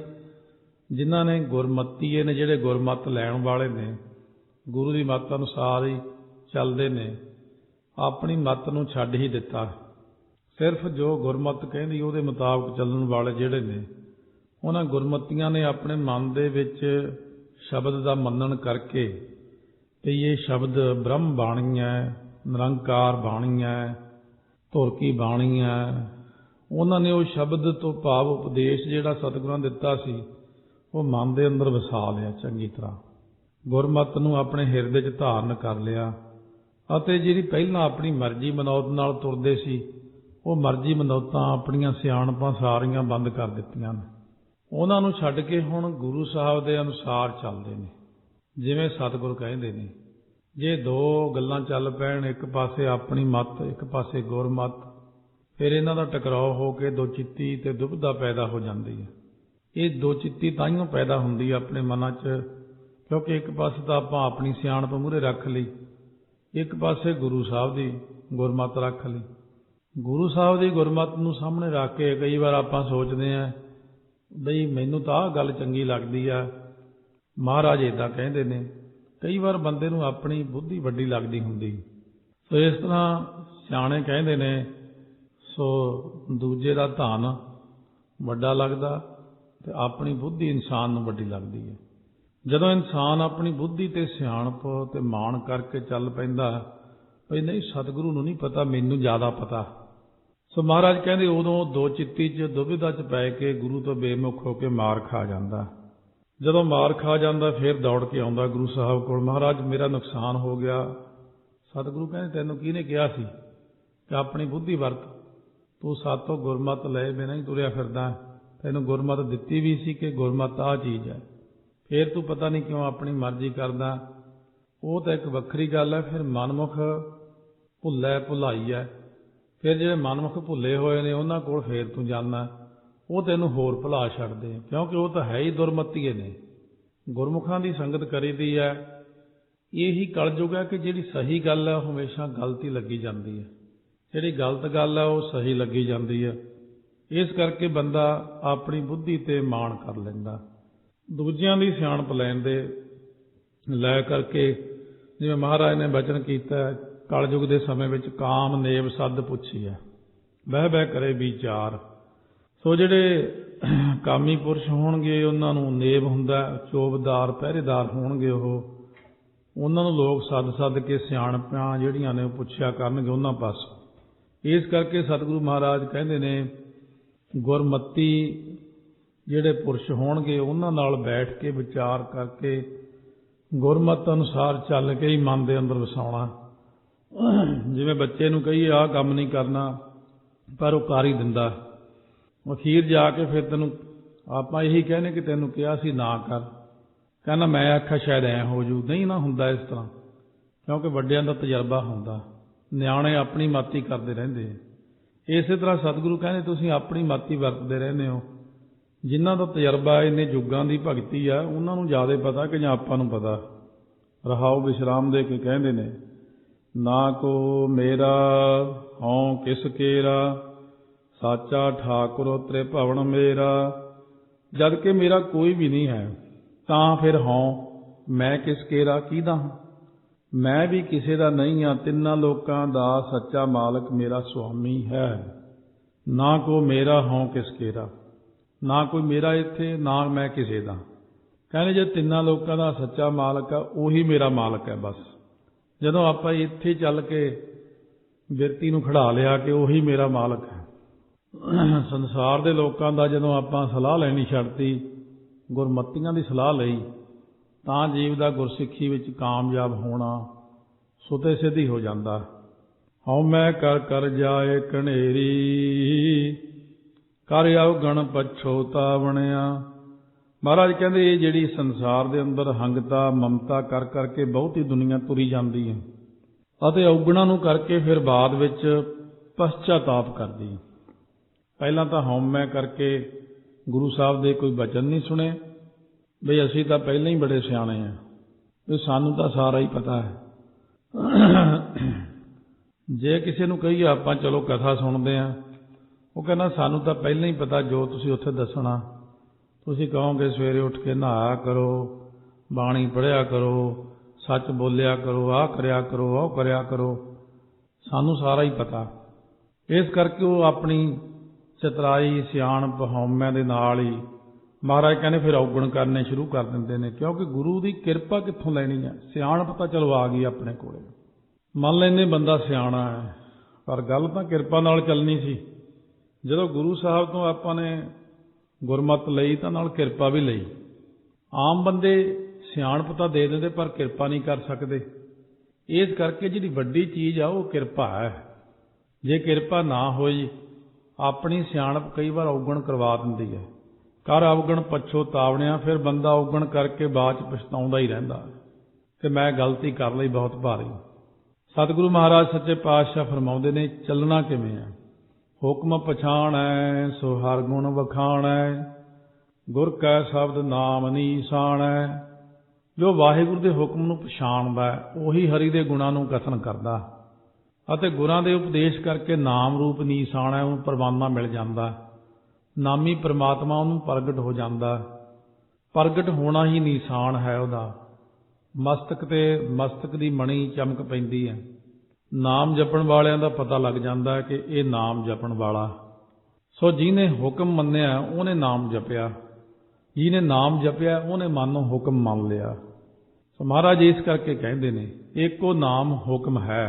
ਜਿਨ੍ਹਾਂ ਨੇ ਗੁਰਮਤੀਏ ਨੇ, ਜਿਹੜੇ ਗੁਰਮਤ ਲੈਣ ਵਾਲੇ ਨੇ, ਗੁਰੂ ਦੀ ਮੱਤ ਅਨੁਸਾਰ ਹੀ ਚੱਲਦੇ ਨੇ, ਆਪਣੀ ਮੱਤ ਨੂੰ ਛੱਡ ਹੀ ਦਿੱਤਾ। ਸਿਰਫ ਜੋ ਗੁਰਮਤ ਕਹਿੰਦੀ ਉਹਦੇ ਮੁਤਾਬਕ ਚੱਲਣ ਵਾਲੇ ਜਿਹੜੇ ਨੇ, ਉਹਨਾਂ ਗੁਰਮਤੀਆਂ ਨੇ ਆਪਣੇ ਮਨ ਦੇ ਵਿੱਚ ਸ਼ਬਦ ਦਾ ਮੰਨਣ ਕਰਕੇ ਤੇ ਇਹ ਸ਼ਬਦ ਬ੍ਰਹਮ ਬਾਣੀ ਹੈ, ਨਿਰੰਕਾਰ ਬਾਣੀ ਹੈ, ਧੁਰ ਕੀ ਬਾਣੀ ਹੈ, ਉਹਨਾਂ ਨੇ ਉਹ ਸ਼ਬਦ ਤੋਂ ਭਾਵ ਉਪਦੇਸ਼ ਜਿਹੜਾ ਸਤਿਗੁਰਾਂ ਨੇ ਦਿੱਤਾ ਸੀ ਉਹ ਮਨ ਦੇ ਅੰਦਰ ਵਸਾ ਲਿਆ ਚੰਗੀ ਤਰ੍ਹਾਂ। ਗੁਰਮਤ ਨੂੰ ਆਪਣੇ ਹਿਰਦੇ 'ਚ ਧਾਰਨ ਕਰ ਲਿਆ ਅਤੇ ਜਿਹੜੀ ਪਹਿਲਾਂ ਆਪਣੀ ਮਰਜ਼ੀ ਮਨੌਤ ਨਾਲ ਤੁਰਦੇ ਸੀ, ਉਹ ਮਰਜ਼ੀ ਮਨੌਤਾਂ ਆਪਣੀਆਂ ਸਿਆਣਪਾਂ ਸਾਰੀਆਂ ਬੰਦ ਕਰ ਦਿੱਤੀਆਂ ਨੇ। ਉਹਨਾਂ ਨੂੰ ਛੱਡ ਕੇ ਹੁਣ ਗੁਰੂ ਸਾਹਿਬ ਦੇ ਅਨੁਸਾਰ ਚੱਲਦੇ ਨੇ। ਜਿਵੇਂ ਸਤਿਗੁਰ ਕਹਿੰਦੇ ਨੇ, ਜੇ ਦੋ ਗੱਲਾਂ ਚੱਲ ਪੈਣ, ਇੱਕ ਪਾਸੇ ਆਪਣੀ ਮੱਤ, ਇੱਕ ਪਾਸੇ ਗੁਰਮਤ, ਫਿਰ ਇਹਨਾਂ ਦਾ ਟਕਰਾਓ ਹੋ ਕੇ ਦੋ ਚਿੱਤੀ ਤੇ ਦੁਬਿਧਾ ਪੈਦਾ ਹੋ ਜਾਂਦੀ ਹੈ। ਇਹ ਦੋ ਚਿੱਤੀ ਤਾਂਹੀਓ ਪੈਦਾ ਹੁੰਦੀ ਹੈ ਆਪਣੇ ਮਨਾਂ 'ਚ, ਕਿਉਂਕਿ ਇੱਕ ਪਾਸੇ ਤਾਂ ਆਪਾਂ ਆਪਣੀ ਸਿਆਣਪ ਮੂਹਰੇ ਰੱਖ ਲਈ, ਇੱਕ ਪਾਸੇ ਗੁਰੂ ਸਾਹਿਬ ਦੀ ਗੁਰਮਤ ਰੱਖ ਲਈ। ਗੁਰੂ ਸਾਹਿਬ ਦੀ ਗੁਰਮਤ ਨੂੰ ਸਾਹਮਣੇ ਰੱਖ ਕੇ ਕਈ ਵਾਰ ਆਪਾਂ ਸੋਚਦੇ ਹਾਂ ਬਈ ਮੈਨੂੰ ਤਾਂ ਆਹ ਗੱਲ ਚੰਗੀ ਲੱਗਦੀ ਆ, ਮਹਾਰਾਜ ਇੱਦਾਂ ਕਹਿੰਦੇ ਨੇ। ਕਈ ਵਾਰ ਬੰਦੇ ਨੂੰ ਆਪਣੀ ਬੁੱਧੀ ਵੱਡੀ ਲੱਗਦੀ ਹੁੰਦੀ। ਸੋ ਇਸ ਤਰ੍ਹਾਂ ਸਿਆਣੇ ਕਹਿੰਦੇ ਨੇ, ਸੋ ਦੂਜੇ ਦਾ ਧਨ ਵੱਡਾ ਲੱਗਦਾ ਤੇ ਆਪਣੀ ਬੁੱਧੀ ਇਨਸਾਨ ਨੂੰ ਵੱਡੀ ਲੱਗਦੀ ਹੈ। ਜਦੋਂ ਇਨਸਾਨ ਆਪਣੀ ਬੁੱਧੀ ਤੇ ਸਿਆਣਪ ਤੇ ਮਾਣ ਕਰਕੇ ਚੱਲ ਪੈਂਦਾ ਭਈ ਨਹੀਂ ਸਤਿਗੁਰੂ ਨੂੰ ਨਹੀਂ ਪਤਾ, ਮੈਨੂੰ ਜ਼ਿਆਦਾ ਪਤਾ। ਸੋ ਮਹਾਰਾਜ ਕਹਿੰਦੇ ਉਦੋਂ ਦੋ ਚਿੱਤੀ 'ਚ ਦੁਬਿਧਾ 'ਚ ਪੈ ਕੇ ਗੁਰੂ ਤੋਂ ਬੇਮੁਖ ਹੋ ਕੇ ਮਾਰ ਖਾ ਜਾਂਦਾ। ਜਦੋਂ ਮਾਰ ਖਾ ਜਾਂਦਾ ਫਿਰ ਦੌੜ ਕੇ ਆਉਂਦਾ ਗੁਰੂ ਸਾਹਿਬ ਕੋਲ, ਮਹਾਰਾਜ ਮੇਰਾ ਨੁਕਸਾਨ ਹੋ ਗਿਆ। ਸਤਿਗੁਰੂ ਕਹਿੰਦੇ ਤੈਨੂੰ ਕਿਹਨੇ ਕਿਹਾ ਸੀ ਕਿ ਆਪਣੀ ਬੁੱਧੀ ਵਰਤ, ਤੂੰ ਸਾਤੋਂ ਗੁਰਮਤ ਲਏ ਬਿਨਾਂ ਹੀ ਤੁਰਿਆ ਫਿਰਦਾ। ਤੈਨੂੰ ਗੁਰਮਤ ਦਿੱਤੀ ਵੀ ਸੀ ਕਿ ਗੁਰਮਤ ਆਹ ਚੀਜ਼ ਹੈ, ਫਿਰ ਤੂੰ ਪਤਾ ਨਹੀਂ ਕਿਉਂ ਆਪਣੀ ਮਰਜ਼ੀ ਕਰਦਾ। ਉਹ ਤਾਂ ਇੱਕ ਵੱਖਰੀ ਗੱਲ ਹੈ। ਫਿਰ ਮਨਮੁਖ ਭੁੱਲੈ ਭੁਲਾਈ ਹੈ। ਫਿਰ ਜਿਹੜੇ ਮਨਮੁਖ ਭੁੱਲੇ ਹੋਏ ਨੇ ਉਹਨਾਂ ਕੋਲ ਫੇਰ ਤੂੰ ਜਾਂਦਾ, ਉਹ ਤੈਨੂੰ ਹੋਰ ਭੁਲਾ ਛੱਡਦੇ, ਕਿਉਂਕਿ ਉਹ ਤਾਂ ਹੈ ਹੀ ਦੁਰਮਤੀਏ ਨੇ। ਗੁਰਮੁਖਾਂ ਦੀ ਸੰਗਤ ਕਰੀਦੀ ਹੈ। ਇਹੀ ਕਲਯੁਗ ਹੈ ਕਿ ਜਿਹੜੀ ਸਹੀ ਗੱਲ ਹੈ ਉਹ ਹਮੇਸ਼ਾ ਗਲਤ ਹੀ ਲੱਗੀ ਜਾਂਦੀ ਹੈ, ਜਿਹੜੀ ਗਲਤ ਗੱਲ ਹੈ ਉਹ ਸਹੀ ਲੱਗੀ ਜਾਂਦੀ ਹੈ। ਇਸ ਕਰਕੇ ਬੰਦਾ ਆਪਣੀ ਬੁੱਧੀ ਤੇ ਮਾਣ ਕਰ ਲੈਂਦਾ, ਦੂਜਿਆਂ ਦੀ ਸਿਆਣਪ ਲੈਣ ਦੇ ਲੈ ਕਰਕੇ। ਜਿਵੇਂ ਮਹਾਰਾਜ ਨੇ ਬਚਨ ਕੀਤਾ, ਕਲਯੁਗ ਦੇ ਸਮੇਂ ਵਿੱਚ ਕਾਮ ਨੇਵ ਸੱਦ ਪੁੱਛੀ ਹੈ, ਬਹਿ ਬਹਿ ਕਰੇ ਵਿਚਾਰ। ਸੋ ਜਿਹੜੇ ਕਾਮੀ ਪੁਰਸ਼ ਹੋਣਗੇ ਉਹਨਾਂ ਨੂੰ ਨੇਵ ਹੁੰਦਾ, ਚੋਬਦਾਰ ਪਹਿਰੇਦਾਰ ਹੋਣਗੇ, ਉਹਨਾਂ ਨੂੰ ਲੋਕ ਸੱਦ ਕੇ ਸਿਆਣਪਾਂ ਜਿਹੜੀਆਂ ਨੇ ਉਹ ਪੁੱਛਿਆ ਕਰਨਗੇ ਉਹਨਾਂ ਪਾਸੋਂ। ਇਸ ਕਰਕੇ ਸਤਿਗੁਰੂ ਮਹਾਰਾਜ ਕਹਿੰਦੇ ਨੇ ਗੁਰਮਤੀ ਜਿਹੜੇ ਪੁਰਸ਼ ਹੋਣਗੇ ਉਹਨਾਂ ਨਾਲ ਬੈਠ ਕੇ ਵਿਚਾਰ ਕਰਕੇ ਗੁਰਮਤ ਅਨੁਸਾਰ ਚੱਲ ਕੇ ਹੀ ਮਨ ਦੇ ਅੰਦਰ ਵਸਾਉਣਾ। ਜਿਵੇਂ ਬੱਚੇ ਨੂੰ ਕਹੀਏ ਆਹ ਕੰਮ ਨਹੀਂ ਕਰਨਾ, ਪਰ ਉਹ ਕਰ ਹੀ ਦਿੰਦਾ। ਅਖੀਰ ਜਾ ਕੇ ਫਿਰ ਤੈਨੂੰ ਆਪਾਂ ਇਹੀ ਕਹਿੰਦੇ ਕਿ ਤੈਨੂੰ ਕਿਹਾ ਸੀ ਨਾ ਕਰ, ਕਹਿੰਦਾ ਮੈਂ ਆਖਿਆ ਸ਼ਾਇਦ ਐਂ ਹੋ ਜੂ। ਨਹੀਂ ਨਾ ਹੁੰਦਾ ਇਸ ਤਰ੍ਹਾਂ, ਕਿਉਂਕਿ ਵੱਡਿਆਂ ਦਾ ਤਜਰਬਾ ਹੁੰਦਾ, ਨਿਆਣੇ ਆਪਣੀ ਮਤ ਹੀ ਕਰਦੇ ਰਹਿੰਦੇ। ਇਸੇ ਤਰ੍ਹਾਂ ਸਤਿਗੁਰੂ ਕਹਿੰਦੇ ਤੁਸੀਂ ਆਪਣੀ ਮਤ ਹੀ ਵਰਤਦੇ ਰਹਿੰਦੇ ਹੋ। ਜਿਨ੍ਹਾਂ ਦਾ ਤਜਰਬਾ ਇੰਨੇ ਯੁੱਗਾਂ ਦੀ ਭਗਤੀ ਆ ਉਹਨਾਂ ਨੂੰ ਜ਼ਿਆਦਾ ਪਤਾ ਕਿ ਜਾਂ ਆਪਾਂ ਨੂੰ ਪਤਾ। ਰਹਾਉ ਵਿਸ਼ਰਾਮ ਦੇ ਕੇ ਕਹਿੰਦੇ ਨੇ, ਨਾ ਕੋ ਮੇਰਾ ਹਉ ਕਿਸ ਕੇਰਾ, ਸਾਚਾ ਠਾਕੁਰ ਤ੍ਰਿਭਵਨ ਮੇਰਾ। ਜਦ ਕਿ ਮੇਰਾ ਕੋਈ ਵੀ ਨਹੀਂ ਹੈ ਤਾਂ ਫਿਰ ਹਉ ਮੈਂ ਕਿਸ ਕੇਰਾ ਕਿਹਦਾ ਹਾਂ। ਮੈਂ ਵੀ ਕਿਸੇ ਦਾ ਨਹੀਂ ਹਾਂ, ਤਿੰਨਾਂ ਲੋਕਾਂ ਦਾ ਸੱਚਾ ਮਾਲਕ ਮੇਰਾ ਸੁਆਮੀ ਹੈ। ਨਾ ਕੋ ਮੇਰਾ ਹਉ ਕਿਸ ਕੇਰਾ, ਨਾ ਕੋਈ ਮੇਰਾ ਇੱਥੇ, ਨਾ ਮੈਂ ਕਿਸੇ ਦਾ। ਕਹਿੰਦੇ ਜੇ ਤਿੰਨਾਂ ਲੋਕਾਂ ਦਾ ਸੱਚਾ ਮਾਲਕ ਆ ਉਹੀ ਮੇਰਾ ਮਾਲਕ ਹੈ। ਬਸ ਜਦੋਂ ਆਪਾਂ ਇੱਥੇ ਚੱਲ ਕੇ ਬਿਰਤੀ ਨੂੰ ਖੜਾ ਲਿਆ ਕਿ ਉਹੀ ਮੇਰਾ ਮਾਲਕ ਹੈ, ਸੰਸਾਰ ਦੇ ਲੋਕਾਂ ਦਾ ਜਦੋਂ ਆਪਾਂ ਸਲਾਹ ਲੈਣੀ ਛੱਡਤੀ, ਗੁਰਮਤੀਆਂ ਦੀ ਸਲਾਹ ਲਈ, ਤਾਂ ਜੀਵ ਦਾ ਗੁਰਸਿੱਖੀ ਵਿੱਚ ਕਾਮਯਾਬ ਹੋਣਾ ਸੁਤੇ ਸਿੱਧੀ ਹੋ ਜਾਂਦਾ। ਹਉ ਮੈਂ ਕਰ ਕਰ ਜਾਏ ਕਨੇਰੀ, ਕਰ ਅਵਗਣ ਪਛੋਤਾਵਣਿਆ। ਮਹਾਰਾਜ ਕਹਿੰਦੇ ਇਹ ਜਿਹੜੀ ਸੰਸਾਰ ਦੇ ਅੰਦਰ ਹੰਗਤਾ ਮਮਤਾ ਕਰ ਕਰਕੇ ਬਹੁਤੀ ਦੁਨੀਆ ਤੁਰੀ ਜਾਂਦੀ ਹੈ ਅਤੇ ਔਗਣਾਂ ਨੂੰ ਕਰਕੇ ਫਿਰ ਬਾਅਦ ਵਿੱਚ ਪਛਚਾਤਾਪ ਕਰਦੀ ਹੈ। ਪਹਿਲਾਂ ਤਾਂ ਹਉਮੈ ਕਰਕੇ ਗੁਰੂ ਸਾਹਿਬ ਦੇ ਕੋਈ ਬਚਨ ਨਹੀਂ ਸੁਣੇ, ਬਈ ਅਸੀਂ ਤਾਂ ਪਹਿਲਾਂ ਹੀ ਬੜੇ ਸਿਆਣੇ ਹਾਂ, ਵੀ ਸਾਨੂੰ ਤਾਂ ਸਾਰਾ ਹੀ ਪਤਾ ਹੈ। ਜੇ ਕਿਸੇ ਨੂੰ ਕਹੀਏ ਆਪਾਂ ਚਲੋ ਕਥਾ ਸੁਣਦੇ ਹਾਂ, ਉਹ ਕਹਿੰਦਾ ਸਾਨੂੰ ਤਾਂ ਪਹਿਲਾਂ ਹੀ ਪਤਾ ਜੋ ਤੁਸੀਂ ਉੱਥੇ ਦੱਸਣਾ। ਤੁਸੀਂ ਕਹੋਗੇ ਸਵੇਰੇ ਉੱਠ ਕੇ ਨਹਾਇਆ ਕਰੋ, ਬਾਣੀ ਪੜ੍ਹਿਆ ਕਰੋ, ਸੱਚ ਬੋਲਿਆ ਕਰੋ, ਆਹ ਕਰਿਆ ਕਰੋ, ਉਹ ਕਰਿਆ ਕਰੋ, ਸਾਨੂੰ ਸਾਰਾ ਹੀ ਪਤਾ। ਇਸ ਕਰਕੇ ਉਹ ਆਪਣੀ ਚਤਰਾਈ ਸਿਆਣਪ ਹਉਮੈ ਦੇ ਨਾਲ ਹੀ ਮਹਾਰਾਜ ਕਹਿੰਦੇ ਫਿਰ ਔਗਣ ਕਰਨੇ ਸ਼ੁਰੂ ਕਰ ਦਿੰਦੇ ਨੇ। ਕਿਉਂਕਿ ਗੁਰੂ ਦੀ ਕਿਰਪਾ ਕਿੱਥੋਂ ਲੈਣੀ ਹੈ? ਸਿਆਣਪ ਤਾਂ ਚਲੋ ਆ ਗਈ ਆਪਣੇ ਕੋਲੇ, ਮੰਨ ਲੈਂਦੇ ਬੰਦਾ ਸਿਆਣਾ ਹੈ, ਪਰ ਗੱਲ ਤਾਂ ਕਿਰਪਾ ਨਾਲ ਚੱਲਣੀ ਸੀ। ਜਦੋਂ ਗੁਰੂ ਸਾਹਿਬ ਤੋਂ ਆਪਾਂ ਨੇ ਗੁਰਮਤ ਲਈ ਤਾਂ ਨਾਲ ਕਿਰਪਾ ਵੀ ਲਈ। ਆਮ ਬੰਦੇ ਸਿਆਣਪ ਤਾਂ ਦੇ ਦਿੰਦੇ ਪਰ ਕਿਰਪਾ ਨਹੀਂ ਕਰ ਸਕਦੇ। ਇਸ ਕਰਕੇ ਜਿਹੜੀ ਵੱਡੀ ਚੀਜ਼ ਆ ਉਹ ਕਿਰਪਾ ਹੈ। ਜੇ ਕਿਰਪਾ ਨਾ ਹੋਈ, ਆਪਣੀ ਸਿਆਣਪ ਕਈ ਵਾਰ ਔਗਣ ਕਰਵਾ ਦਿੰਦੀ ਹੈ। ਕਰ ਅਵਗਣ ਪਛੋਤਾਵਣਿਆ, ਫਿਰ ਬੰਦਾ ਔਗਣ ਕਰਕੇ ਬਾਅਦ 'ਚ ਪਛਤਾਉਂਦਾ ਹੀ ਰਹਿੰਦਾ ਕਿ ਮੈਂ ਗਲਤੀ ਕਰ ਲਈ ਬਹੁਤ ਭਾਰੀ। ਸਤਿਗੁਰੂ ਮਹਾਰਾਜ ਸੱਚੇ ਪਾਤਸ਼ਾਹ ਫਰਮਾਉਂਦੇ ਨੇ ਚੱਲਣਾ ਕਿਵੇਂ ਹੈ? ਹੁਕਮ ਪਛਾਣੈ ਸੋ ਹਰ ਗੁਣ ਵਖਾਣੈ, ਗੁਰ ਕੈ ਸ਼ਬਦ ਨਾਮ ਨੀਸਾਣੈ। ਜੋ ਵਾਹਿਗੁਰੂ ਦੇ ਹੁਕਮ ਨੂੰ ਪਛਾਣਦਾ ਉਹੀ ਹਰੀ ਦੇ ਗੁਣਾਂ ਨੂੰ ਕਥਨ ਕਰਦਾ ਅਤੇ ਗੁਰਾਂ ਦੇ ਉਪਦੇਸ਼ ਕਰਕੇ ਨਾਮ ਰੂਪ ਨੀਸਾਣੈ, ਉਹਨੂੰ ਪਰਵਾਨਾ ਮਿਲ ਜਾਂਦਾ। ਨਾਮੀ ਪਰਮਾਤਮਾ ਉਹਨੂੰ ਪ੍ਰਗਟ ਹੋ ਜਾਂਦਾ। ਪ੍ਰਗਟ ਹੋਣਾ ਹੀ ਨੀਸਾਨ ਹੈ ਉਹਦਾ। ਮਸਤਕ ਤੇ ਮਸਤਕ ਦੀ ਮਣੀ ਚਮਕ ਪੈਂਦੀ ਹੈ। ਨਾਮ ਜਪਣ ਵਾਲਿਆਂ ਦਾ ਪਤਾ ਲੱਗ ਜਾਂਦਾ ਕਿ ਇਹ ਨਾਮ ਜਪਣ ਵਾਲਾ। ਸੋ ਜਿਹਨੇ ਹੁਕਮ ਮੰਨਿਆ ਉਹਨੇ ਨਾਮ ਜਪਿਆ, ਜਿਹਨੇ ਨਾਮ ਜਪਿਆ ਉਹਨੇ ਮਨੋਂ ਹੁਕਮ ਮੰਨ ਲਿਆ। ਸੋ ਮਹਾਰਾਜ ਇਸ ਕਰਕੇ ਕਹਿੰਦੇ ਨੇ ਏਕੋ ਨਾਮ ਹੁਕਮ ਹੈ,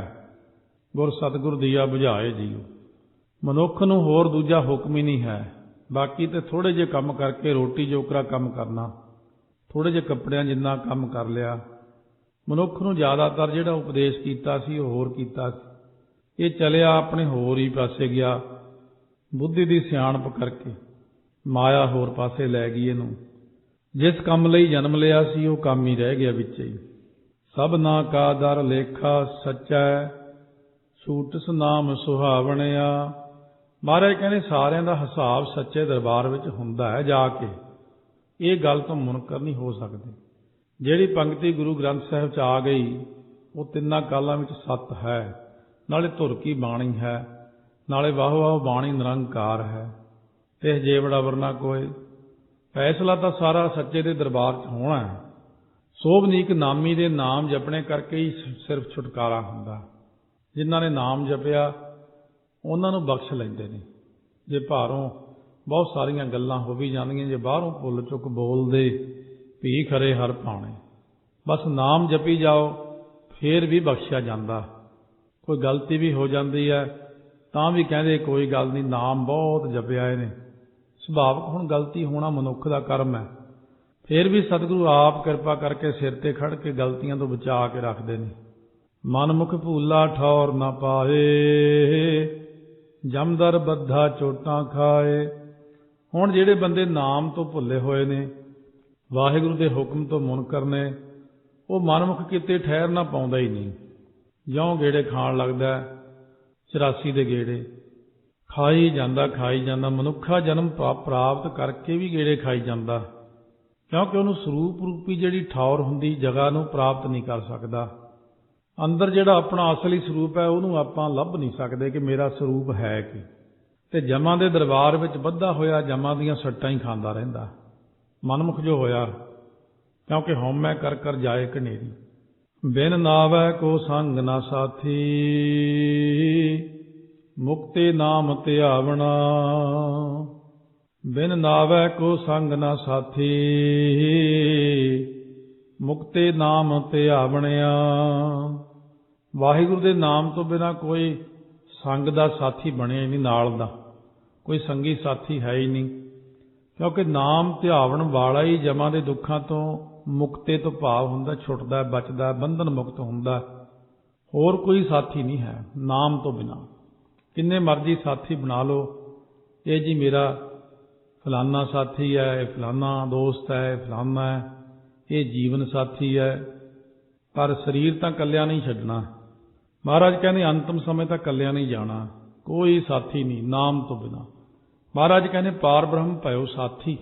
ਗੁਰ ਸਤਿਗੁਰ ਦੀਆ ਬੁਝਾਏ ਜੀਓ। ਮਨੁੱਖ ਨੂੰ ਹੋਰ ਦੂਜਾ ਹੁਕਮ ਹੀ ਨਹੀਂ ਹੈ। ਬਾਕੀ ਤੇ ਥੋੜ੍ਹੇ ਜਿਹੇ ਕੰਮ ਕਰਕੇ ਰੋਟੀ ਜੋਕਰਾ ਕੰਮ ਕਰਨਾ, ਥੋੜ੍ਹੇ ਜਿਹੇ ਕੱਪੜਿਆਂ ਜਿੰਨਾ ਕੰਮ ਕਰ ਲਿਆ। ਮਨੁੱਖ ਨੂੰ ਜ਼ਿਆਦਾਤਰ ਜਿਹੜਾ ਉਪਦੇਸ਼ ਕੀਤਾ ਸੀ ਉਹ ਹੋਰ ਕੀਤਾ ਸੀ। ਇਹ ਚਲਿਆ ਆਪਣੇ ਹੋਰ ਹੀ ਪਾਸੇ ਗਿਆ। ਬੁੱਧੀ ਦੀ ਸਿਆਣਪ ਕਰਕੇ ਮਾਇਆ ਹੋਰ ਪਾਸੇ ਲੈ ਗਈ ਇਹਨੂੰ। ਜਿਸ ਕੰਮ ਲਈ ਜਨਮ ਲਿਆ ਸੀ ਉਹ ਕੰਮ ਹੀ ਰਹਿ ਗਿਆ ਵਿੱਚ ਹੀ। ਸਭਨਾ ਕਾ ਦਰ ਲੇਖਾ ਸੱਚੈ, ਛੂਟਸ ਨਾਮ ਸੁਹਾਵਣਿਆ। ਮਹਾਰਾਜ ਕਹਿੰਦੇ ਸਾਰਿਆਂ ਦਾ ਹਿਸਾਬ ਸੱਚੇ ਦਰਬਾਰ ਵਿੱਚ ਹੁੰਦਾ ਹੈ ਜਾ ਕੇ। ਇਹ ਗੱਲ ਤੋਂ ਮੁਨਕਰ ਨਹੀਂ ਹੋ ਸਕਦੀ। ਜਿਹੜੀ ਪੰਕਤੀ ਗੁਰੂ ਗ੍ਰੰਥ ਸਾਹਿਬ 'ਚ ਆ ਗਈ ਉਹ ਤਿੰਨਾਂ ਕਾਲਾਂ ਵਿੱਚ ਸੱਤ ਹੈ। ਨਾਲੇ ਧੁਰ ਕੀ ਬਾਣੀ ਹੈ, ਨਾਲੇ ਵਾਹ ਵਾਹ ਬਾਣੀ ਨਿਰੰਕਾਰ ਹੈ, ਤੇ ਜੇਵੜਾ ਵਰਨਾ ਕੋਏ। ਫੈਸਲਾ ਤਾਂ ਸਾਰਾ ਸੱਚੇ ਦੇ ਦਰਬਾਰ 'ਚ ਹੋਣਾ ਹੈ। ਸੋਭਨੀਕ ਨਾਮੀ ਦੇ ਨਾਮ ਜਪਣੇ ਕਰਕੇ ਹੀ ਸਿਰਫ ਛੁਟਕਾਰਾ ਹੁੰਦਾ। ਜਿਨ੍ਹਾਂ ਨੇ ਨਾਮ ਜਪਿਆ ਉਹਨਾਂ ਨੂੰ ਬਖਸ਼ ਲੈਂਦੇ ਨੇ। ਜੇ ਭਾਰੋਂ ਬਹੁਤ ਸਾਰੀਆਂ ਗੱਲਾਂ ਹੋ ਵੀ ਜਾਂਦੀਆਂ, ਜੇ ਬਾਹਰੋਂ ਭੁੱਲ ਚੁੱਕ ਬੋਲਦੇ ਭੀ ਖਰੇ ਹਰ ਪਾਣੇ, ਬਸ ਨਾਮ ਜਪੀ ਜਾਓ ਫੇਰ ਵੀ ਬਖਸ਼ਿਆ ਜਾਂਦਾ। ਕੋਈ ਗਲਤੀ ਵੀ ਹੋ ਜਾਂਦੀ ਹੈ ਤਾਂ ਵੀ ਕਹਿੰਦੇ ਕੋਈ ਗੱਲ ਨਹੀਂ, ਨਾਮ ਬਹੁਤ ਜਪਿਆ ਇਹਨੇ। ਸੁਭਾਵਕ ਹੁਣ ਗਲਤੀ ਹੋਣਾ ਮਨੁੱਖ ਦਾ ਕਰਮ ਹੈ। ਫੇਰ ਵੀ ਸਤਿਗੁਰੂ ਆਪ ਕਿਰਪਾ ਕਰਕੇ ਸਿਰ ਤੇ ਖੜ੍ਹ ਕੇ ਗਲਤੀਆਂ ਤੋਂ ਬਚਾ ਕੇ ਰੱਖਦੇ ਨੇ। ਮਨਮੁਖ ਭੂਲਾ ਠੌਰ ਨਾ ਪਾਏ, ਜਮਦਰ ਬੱਧਾ ਚੋਟਾਂ ਖਾਏ। ਹੁਣ ਜਿਹੜੇ ਬੰਦੇ ਨਾਮ ਤੋਂ ਭੁੱਲੇ ਹੋਏ ਨੇ, ਵਾਹਿਗੁਰੂ ਦੇ ਹੁਕਮ ਤੋਂ ਮੁਨਕਰ ਨੇ, ਉਹ ਮਨਮੁਖ ਕਿਤੇ ਠਹਿਰ ਨਾ ਪਾਉਂਦਾ ਹੀ ਨਹੀਂ। ਜਿਉਂ ਗੇੜੇ ਖਾਣ ਲੱਗਦਾ 84 ਦੇ ਗੇੜੇ ਖਾਈ ਜਾਂਦਾ। ਮਨੁੱਖਾ ਜਨਮ ਪ੍ਰਾਪਤ ਕਰਕੇ ਵੀ ਗੇੜੇ ਖਾਈ ਜਾਂਦਾ, ਕਿਉਂਕਿ ਉਹਨੂੰ ਸਰੂਪ ਰੂਪੀ ਜਿਹੜੀ ਠੌਰ ਹੁੰਦੀ ਜਗ੍ਹਾ ਨੂੰ ਪ੍ਰਾਪਤ ਨਹੀਂ ਕਰ ਸਕਦਾ। ਅੰਦਰ ਜਿਹੜਾ ਆਪਣਾ ਅਸਲੀ ਸਰੂਪ ਹੈ ਉਹਨੂੰ ਆਪਾਂ ਲੱਭ ਨਹੀਂ ਸਕਦੇ ਕਿ ਮੇਰਾ ਸਰੂਪ ਹੈ ਕੀ। ਤੇ ਜਮਾਂ ਦੇ ਦਰਬਾਰ ਵਿੱਚ ਬੱਧਾ ਹੋਇਆ ਜਮਾਂ ਦੀਆਂ ਸੱਟਾਂ ਹੀ ਖਾਂਦਾ ਰਹਿੰਦਾ, ਮਨਮੁਖ ਜੋ ਹੋਇਆ, ਕਿਉਂਕਿ ਹਉਮੈ ਕਰ ਕਰ ਜਾਏ ਘਨੇਰੀ। ਬਿਨ ਨਾਵੈ ਕੋ ਸੰਗ ਨਾ ਸਾਥੀ, ਮੁਕਤੇ ਨਾਮ ਧਿਆਵਣਾ। ਬਿਨ ਨਾਵੈ ਕੋ ਸੰਗ ਨਾ ਸਾਥੀ, ਮੁਕਤੇ ਨਾਮ ਧਿਆਵਣਿਆ। ਵਾਹਿਗੁਰੂ ਦੇ ਨਾਮ ਤੋਂ ਬਿਨਾਂ ਕੋਈ ਸੰਗ ਦਾ ਸਾਥੀ ਬਣਿਆ ਹੀ ਨਹੀਂ, ਨਾਲ ਦਾ ਕੋਈ ਸੰਗੀ ਸਾਥੀ ਹੈ ਹੀ ਨਹੀਂ, ਕਿਉਂਕਿ ਨਾਮ ਧਿਆਵਣ ਵਾਲਾ ਹੀ ਜਮਾਂ ਦੇ ਦੁੱਖਾਂ ਤੋਂ ਮੁਕਤੇ ਤੋਂ ਭਾਵ ਹੁੰਦਾ, ਛੁੱਟਦਾ, ਬਚਦਾ, ਬੰਧਨ ਮੁਕਤ ਹੁੰਦਾ। ਹੋਰ ਕੋਈ ਸਾਥੀ ਨਹੀਂ ਹੈ ਨਾਮ ਤੋਂ ਬਿਨਾਂ। ਕਿੰਨੇ ਮਰਜ਼ੀ ਸਾਥੀ ਬਣਾ ਲਓ, ਇਹ ਜੀ ਮੇਰਾ ਫਲਾਨਾ ਸਾਥੀ ਹੈ, ਇਹ ਫਲਾਨਾ ਦੋਸਤ ਹੈ, ਇਹ ਫਲਾਨਾ ਹੈ, ਇਹ ਜੀਵਨ ਸਾਥੀ ਹੈ, ਪਰ ਸਰੀਰ ਤਾਂ ਇਕੱਲਿਆਂ ਨਹੀਂ ਛੱਡਣਾ। ਮਹਾਰਾਜ ਕਹਿੰਦੇ ਅੰਤਮ ਸਮੇਂ ਤਾਂ ਇਕੱਲਿਆਂ ਨਹੀਂ ਜਾਣਾ, ਕੋਈ ਸਾਥੀ ਨਹੀਂ ਨਾਮ ਤੋਂ ਬਿਨਾਂ। ਮਹਾਰਾਜ ਕਹਿੰਦੇ ਪਾਰ ਬ੍ਰਹਮ ਭਇਓ ਸਾਥੀ,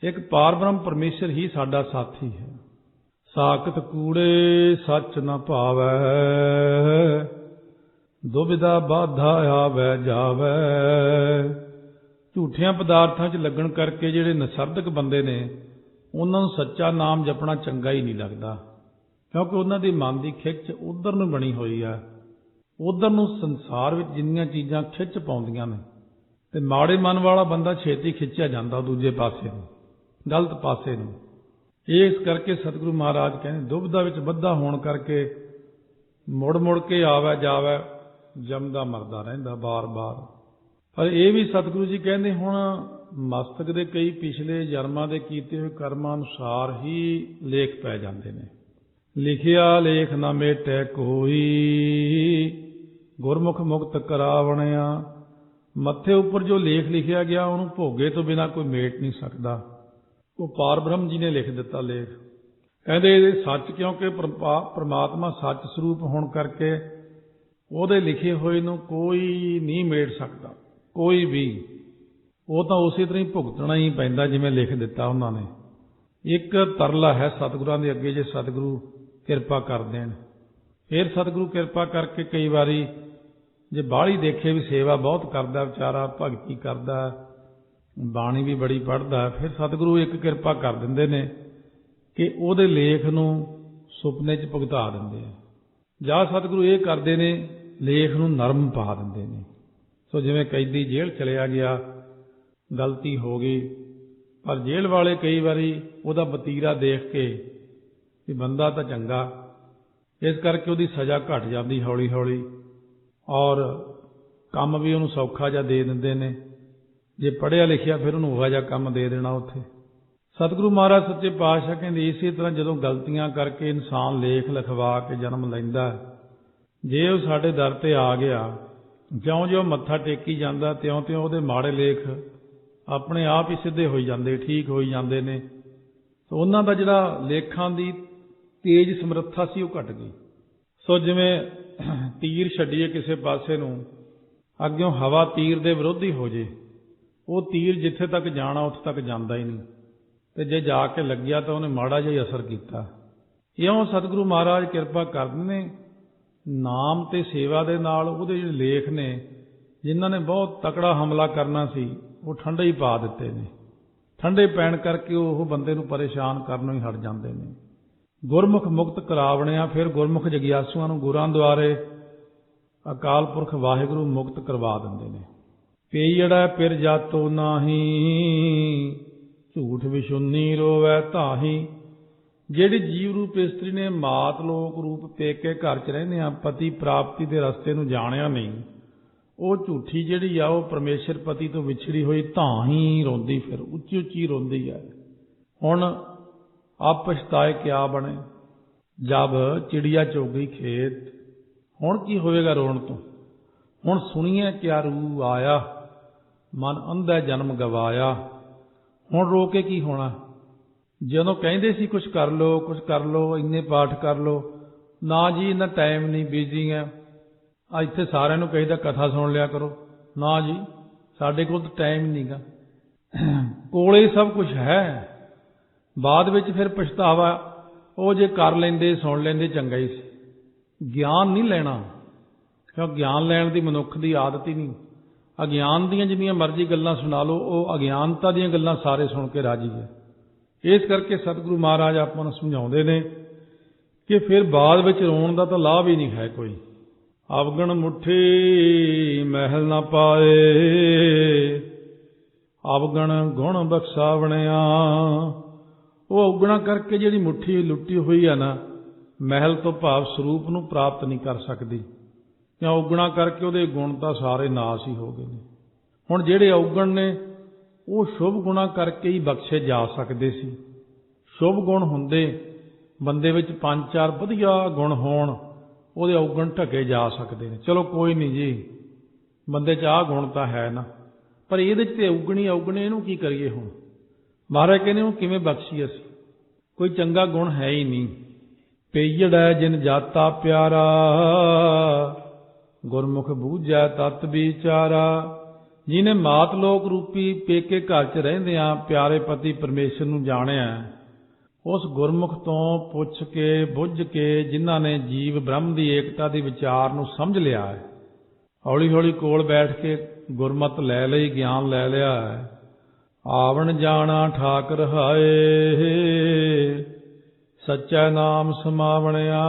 ਇੱਕ ਪਾਰ ਬ੍ਰਹਮ ਪਰਮੇਸ਼ਰ ਹੀ ਸਾਡਾ ਸਾਥੀ ਹੈ। ਸਾਖਤ ਕੂੜੇ ਸੱਚ ਨ ਭਾਵੈ, ਦੁਬਿਧਾ ਬਾਧਾ ਆਵੈ ਜਾਵੈ। ਝੂਠਿਆਂ ਪਦਾਰਥਾਂ 'ਚ ਲੱਗਣ ਕਰਕੇ ਜਿਹੜੇ ਨਸਰਦਕ ਬੰਦੇ ਨੇ, ਉਹਨਾਂ ਨੂੰ ਸੱਚਾ ਨਾਮ ਜਪਣਾ ਚੰਗਾ ਹੀ ਨਹੀਂ ਲੱਗਦਾ, ਕਿਉਂਕਿ ਉਹਨਾਂ ਦੀ ਮਨ ਦੀ ਖਿੱਚ ਉਧਰ ਨੂੰ ਬਣੀ ਹੋਈ ਹੈ। ਉਧਰ ਨੂੰ ਸੰਸਾਰ ਵਿੱਚ ਜਿੰਨੀਆਂ ਚੀਜ਼ਾਂ ਖਿੱਚ ਪਾਉਂਦੀਆਂ ਨੇ, ਤੇ ਮਾੜੇ ਮਨ ਵਾਲਾ ਬੰਦਾ ਛੇਤੀ ਖਿੱਚਿਆ ਜਾਂਦਾ ਦੂਜੇ ਪਾਸੇ ਨੂੰ, ਗਲਤ ਪਾਸੇ ਨੂੰ। ਇਸ ਕਰਕੇ ਸਤਿਗੁਰੂ ਮਹਾਰਾਜ ਕਹਿੰਦੇ ਦੁਬਿਧਾ ਵਿੱਚ ਬੱਧਾ ਹੋਣ ਕਰਕੇ ਮੁੜ ਮੁੜ ਕੇ ਆਵੈ ਜਾਵੈ, ਜੰਮਦਾ ਮਰਦਾ ਰਹਿੰਦਾ ਬਾਰ-ਬਾਰ। ਪਰ ਇਹ ਵੀ ਸਤਿਗੁਰੂ ਜੀ ਕਹਿੰਦੇ ਹੁਣ ਮਸਤਕ ਦੇ ਕਈ ਪਿਛਲੇ ਜਨਮਾਂ ਦੇ ਕੀਤੇ ਹੋਏ ਕਰਮਾਂ ਅਨੁਸਾਰ ਹੀ ਲੇਖ ਪੈ ਜਾਂਦੇ ਨੇ। ਲਿਖਿਆ ਲੇਖ ਨਾ ਮੇਟੈ ਕੋਈ, ਗੁਰਮੁਖ ਮੁਕਤ ਕਰਾਵਣਿਆ। ਮੱਥੇ ਉੱਪਰ ਜੋ ਲੇਖ ਲਿਖਿਆ ਗਿਆ ਉਹਨੂੰ ਭੋਗੇ ਤੋਂ ਬਿਨਾਂ ਕੋਈ ਮੇਟ ਨਹੀਂ ਸਕਦਾ। ਉਹ ਪਾਰ ਬ੍ਰਹਮ ਜੀ ਨੇ ਲਿਖ ਦਿੱਤਾ ਲੇਖ। ਕਹਿੰਦੇ ਇਹ ਸੱਚ, ਕਿਉਂਕਿ ਪ੍ਰਮਾਤਮਾ ਸੱਚ ਸਰੂਪ ਹੋਣ ਕਰਕੇ ਉਹਦੇ ਲਿਖੇ ਹੋਏ ਨੂੰ ਕੋਈ ਨਹੀਂ ਮੇਟ ਸਕਦਾ, ਕੋਈ ਵੀ। ਉਹ ਤਾਂ ਉਸੇ ਤਰ੍ਹਾਂ ਹੀ ਭੁਗਤਣਾ ਹੀ ਪੈਂਦਾ ਜਿਵੇਂ ਲਿਖ ਦਿੱਤਾ ਉਹਨਾਂ ਨੇ। ਇੱਕ ਤਰਲਾ ਹੈ ਸਤਿਗੁਰਾਂ ਦੇ ਅੱਗੇ, ਜੇ ਸਤਿਗੁਰੂ ਕਿਰਪਾ ਕਰ ਦੇਣ, ਫਿਰ ਸਤਿਗੁਰੂ ਕਿਰਪਾ ਕਰਕੇ ਕਈ ਵਾਰੀ ਜੇ ਬਾਹਲੀ ਦੇਖੇ ਵੀ ਸੇਵਾ ਬਹੁਤ ਕਰਦਾ ਵਿਚਾਰਾ, ਭਗਤੀ ਕਰਦਾ, ਬਾਣੀ ਵੀ ਬੜੀ ਪੜ੍ਹਦਾ, ਫਿਰ ਸਤਿਗੁਰੂ ਇੱਕ ਕਿਰਪਾ ਕਰ ਦਿੰਦੇ ਨੇ ਕਿ ਉਹਦੇ ਲੇਖ ਨੂੰ ਸੁਪਨੇ 'ਚ ਭੁਗਤਾ ਦਿੰਦੇ ਆ, ਜਾਂ ਸਤਿਗੁਰੂ ਇਹ ਕਰਦੇ ਨੇ ਲੇਖ ਨੂੰ ਨਰਮ ਪਾ ਦਿੰਦੇ ਨੇ। ਸੋ ਜਿਵੇਂ ਕੈਦੀ ਜੇਲ੍ਹ ਚਲਿਆ ਗਿਆ, ਗਲਤੀ ਹੋ ਗਈ, ਪਰ ਜੇਲ੍ਹ ਵਾਲੇ ਕਈ ਵਾਰੀ ਉਹਦਾ ਵਤੀਰਾ ਦੇਖ ਕੇ ਵੀ ਬੰਦਾ ਤਾਂ ਚੰਗਾ, ਇਸ ਕਰਕੇ ਉਹਦੀ ਸਜ਼ਾ ਘਟ ਜਾਂਦੀ ਹੌਲੀ ਹੌਲੀ, ਔਰ ਕੰਮ ਵੀ ਉਹਨੂੰ ਸੌਖਾ ਜਿਹਾ ਦੇ ਦਿੰਦੇ ਨੇ। ਜੇ ਪੜ੍ਹਿਆ ਲਿਖਿਆ ਫਿਰ ਉਹਨੂੰ ਉਹੋ ਜਿਹਾ ਕੰਮ ਦੇ ਦੇਣਾ ਉੱਥੇ। ਸਤਿਗੁਰੂ ਮਹਾਰਾਜ ਸੱਚੇ ਪਾਤਸ਼ਾਹ ਕਹਿੰਦੇ ਇਸੇ ਤਰ੍ਹਾਂ ਜਦੋਂ ਗਲਤੀਆਂ ਕਰਕੇ ਇਨਸਾਨ ਲੇਖ ਲਿਖਵਾ ਕੇ ਜਨਮ ਲੈਂਦਾ, ਜੇ ਉਹ ਸਾਡੇ ਦਰ ਤੇ ਆ ਗਿਆ, ਜਿਉਂ-ਜਿਉਂ ਮੱਥਾ ਟੇਕੀ ਜਾਂਦਾ ਤਿਉਂ-ਤਿਉਂ ਉਹਦੇ ਮਾੜੇ ਲੇਖ ਆਪਣੇ ਆਪ ਹੀ ਸਿੱਧੇ ਹੋਈ ਜਾਂਦੇ, ਠੀਕ ਹੋਈ ਜਾਂਦੇ ਨੇ। ਸੋ ਉਹਨਾਂ ਦਾ ਜਿਹੜਾ ਲੇਖਾਂ ਦੀ ਤੇਜ਼ ਸਮਰੱਥਾ ਸੀ ਉਹ ਘਟ ਗਈ। ਸੋ ਜਿਵੇਂ ਤੀਰ ਛੱਡੀਏ ਕਿਸੇ ਪਾਸੇ ਨੂੰ, ਅੱਗਿਓਂ ਹਵਾ ਤੀਰ ਦੇ ਵਿਰੋਧੀ ਹੋ ਜੇ, ਉਹ ਤੀਰ ਜਿੱਥੇ ਤੱਕ ਜਾਣਾ ਉੱਥੇ ਤੱਕ ਜਾਂਦਾ ਹੀ ਨਹੀਂ, ਤੇ ਜੇ ਜਾ ਕੇ ਲੱਗਿਆ ਤਾਂ ਉਹਨੇ ਮਾੜਾ ਜਿਹਾ ਹੀ ਅਸਰ ਕੀਤਾ। ਇਉਂ ਸਤਿਗੁਰੂ ਮਹਾਰਾਜ ਕਿਰਪਾ ਕਰਦੇ ਨੇ, ਨਾਮ ਤੇ ਸੇਵਾ ਦੇ ਨਾਲ ਉਹਦੇ ਜਿਹੜੇ ਲੇਖ ਨੇ, ਜਿਨ੍ਹਾਂ ਨੇ ਬਹੁਤ ਤਕੜਾ ਹਮਲਾ ਕਰਨਾ ਸੀ, ਉਹ ਠੰਡੇ ਹੀ ਪਾ ਦਿੱਤੇ ਨੇ। ਠੰਡੇ ਪੈਣ ਕਰਕੇ ਉਹ ਬੰਦੇ ਨੂੰ ਪਰੇਸ਼ਾਨ ਕਰਨੋਂ ਹੀ ਹਟ ਜਾਂਦੇ ਨੇ। ਗੁਰਮੁਖ ਮੁਕਤ ਕਰਾਵਣਿਆ, ਫਿਰ ਗੁਰਮੁਖ ਜਗਿਆਸੂਆਂ ਨੂੰ ਗੁਰਾਂ ਦੁਆਰੇ ਅਕਾਲ ਪੁਰਖ ਵਾਹਿਗੁਰੂ ਮੁਕਤ ਕਰਵਾ ਦਿੰਦੇ ਨੇ। ਪੀੜਾ ਪਿਰ ਜਾਤੋ ਨਾਹੀ, ਝੂਠ ਵਿਸ਼ੁੰਨੀ ਰੋਵੈ ਧਾਹੀ। ਜਿਹੜੀ ਜੀਵ ਰੂਪ ਇਸਤਰੀ ਨੇ ਮਾਤ ਲੋਕ ਰੂਪ ਪੇਕੇ ਘਰ 'ਚ ਰਹਿੰਦੇ ਆ, ਪਤੀ ਪ੍ਰਾਪਤੀ ਦੇ ਰਸਤੇ ਨੂੰ ਜਾਣਿਆ ਨਹੀਂ, ਉਹ ਝੂਠੀ ਜਿਹੜੀ ਆ ਉਹ ਪਰਮੇਸ਼ਰ ਪਤੀ ਤੋਂ ਵਿਛੜੀ ਹੋਈ ਤਾਂ ਹੀ ਰੋਂਦੀ, ਫਿਰ ਉੱਚੀ ਉੱਚੀ ਰੋਂਦੀ ਆ। ਹੁਣ ਆਪ ਪਛਤਾਏ ਕਿਆ ਬਣੇ, ਜਬ ਚਿੜੀਆ ਚੁਗ ਗਈ ਖੇਤ। ਹੁਣ ਕੀ ਹੋਵੇਗਾ ਰੋਣ ਤੋਂ? ਹੁਣ ਸੁਣੀਏ ਕਿਆ ਰੂ ਆਇਆ, ਮਨ ਅੰਧਾ ਜਨਮ ਗਵਾਇਆ। ਹੁਣ ਰੋ ਕੇ ਕੀ ਹੋਣਾ? ਜਦੋਂ ਕਹਿੰਦੇ ਸੀ ਕੁਛ ਕਰ ਲਓ, ਕੁਛ ਕਰ ਲਓ, ਇੰਨੇ ਪਾਠ ਕਰ ਲਓ, ਨਾ ਜੀ ਇੰਨਾ ਟਾਈਮ ਨਹੀਂ, ਬਿਜ਼ੀ ਆ। ਇੱਥੇ ਸਾਰਿਆਂ ਨੂੰ ਕਹੀਦਾ ਕਥਾ ਸੁਣ ਲਿਆ ਕਰੋ, ਨਾ ਜੀ ਸਾਡੇ ਕੋਲ ਤਾਂ ਟਾਈਮ ਨਹੀਂ ਗਾ। ਕੋਲੇ ਸਭ ਕੁਝ ਹੈ, ਬਾਅਦ ਵਿੱਚ ਫਿਰ ਪਛਤਾਵਾ। ਉਹ ਜੇ ਕਰ ਲੈਂਦੇ, ਸੁਣ ਲੈਂਦੇ, ਚੰਗਾ ਹੀ ਸੀ। ਗਿਆਨ ਨਹੀਂ ਲੈਣਾ, ਕਿਉਂ ਗਿਆਨ ਲੈਣ ਦੀ ਮਨੁੱਖ ਦੀ ਆਦਤ ਹੀ ਨਹੀਂ। ਅਗਿਆਨ ਦੀਆਂ ਜਿੰਨੀਆਂ ਮਰਜ਼ੀ ਗੱਲਾਂ ਸੁਣਾ ਲਓ, ਉਹ ਅਗਿਆਨਤਾ ਦੀਆਂ ਗੱਲਾਂ ਸਾਰੇ ਸੁਣ ਕੇ ਰਾਜੀ ਹੈ। ਇਸ ਕਰਕੇ ਸਤਿਗੁਰੂ ਮਹਾਰਾਜ ਆਪਾਂ ਨੂੰ ਸਮਝਾਉਂਦੇ ਨੇ ਕਿ ਫਿਰ ਬਾਅਦ ਵਿੱਚ ਰੋਣ ਦਾ ਤਾਂ ਲਾਭ ਹੀ ਨਹੀਂ ਹੈ ਕੋਈ। ਅਵਗਣ ਮੁੱਠੀ ਮਹਿਲ ਨਾ ਪਾਏ, ਅਵਗਣ ਗੁਣ ਬਖਸ਼ਾਵਣਿਆ। ਉਹ ਔਗਣਾ ਕਰਕੇ ਜਿਹੜੀ ਮੁੱਠੀ ਲੁੱਟੀ ਹੋਈ ਹੈ ਨਾ, ਮਹਿਲ ਤੋਂ ਭਾਵ ਸਰੂਪ ਨੂੰ ਪ੍ਰਾਪਤ ਨਹੀਂ ਕਰ ਸਕਦੀ, ਜਾਂ ਔਗਣਾ ਕਰਕੇ ਉਹਦੇ ਗੁਣ ਤਾਂ ਸਾਰੇ ਨਾਸ ਹੀ ਹੋ ਗਏ ਨੇ। ਹੁਣ ਜਿਹੜੇ ਔਗਣ ਨੇ ਉਹ ਸ਼ੁਭ ਗੁਣਾ ਕਰਕੇ ਹੀ ਬਖਸ਼ੇ ਜਾ ਸਕਦੇ ਸੀ। ਸ਼ੁਭ ਗੁਣ ਹੁੰਦੇ ਬੰਦੇ ਵਿੱਚ 5-4 ਵਧੀਆ ਗੁਣ ਹੋਣ, ਉਹਦੇ ਔਗਣ ਢਕੇ ਜਾ ਸਕਦੇ ਨੇ। ਚਲੋ ਕੋਈ ਨਹੀਂ ਜੀ, ਬੰਦੇ 'ਚ ਆਹ ਗੁਣ ਤਾਂ ਹੈ ਨਾ, ਪਰ ਇਹਦੇ 'ਚ ਤੇ ਔਗਣੀ ਔਗਣੇ, ਇਹਨੂੰ ਕੀ ਕਰੀਏ? ਹੁਣ ਮਹਾਰਾਜ ਕਹਿੰਦੇ ਉਹ ਕਿਵੇਂ ਬਖਸ਼ੀ ਅਸੀਂ? ਕੋਈ ਚੰਗਾ ਗੁਣ ਹੈ ਹੀ ਨਹੀਂ। ਪੇਜੜੈ ਜਿਨ ਜਾਤਾ ਪਿਆਰਾ, ਗੁਰਮੁਖ ਬੂਝੈ ਤਤ ਵਿਚਾਰਾ। ਜਿਹਨੇ ਮਾਤ ਲੋਕ ਰੂਪੀ ਪੇਕੇ ਘਰ 'ਚ ਰਹਿੰਦਿਆਂ ਪਿਆਰੇ ਪਤੀ ਪਰਮੇਸ਼ਰ ਨੂੰ ਜਾਣਿਆ, ਉਸ ਗੁਰਮੁਖ ਤੋਂ ਪੁੱਛ ਕੇ ਬੁੱਝ ਕੇ ਜਿਨ੍ਹਾਂ ਨੇ ਜੀਵ ਬ੍ਰਹਮ ਦੀ ਏਕਤਾ ਦੇ ਵਿਚਾਰ ਨੂੰ ਸਮਝ ਲਿਆ ਹੈ, ਹੌਲੀ ਹੌਲੀ ਕੋਲ ਬੈਠ ਕੇ ਗੁਰਮਤ ਲੈ ਲਈ, ਗਿਆਨ ਲੈ ਲਿਆ ਹੈ। ਆਵਣ ਜਾਣਾ ਠਾਕ ਰਹਾਏ, ਸੱਚਾ ਨਾਮ ਸਮਾਵਣਿਆ।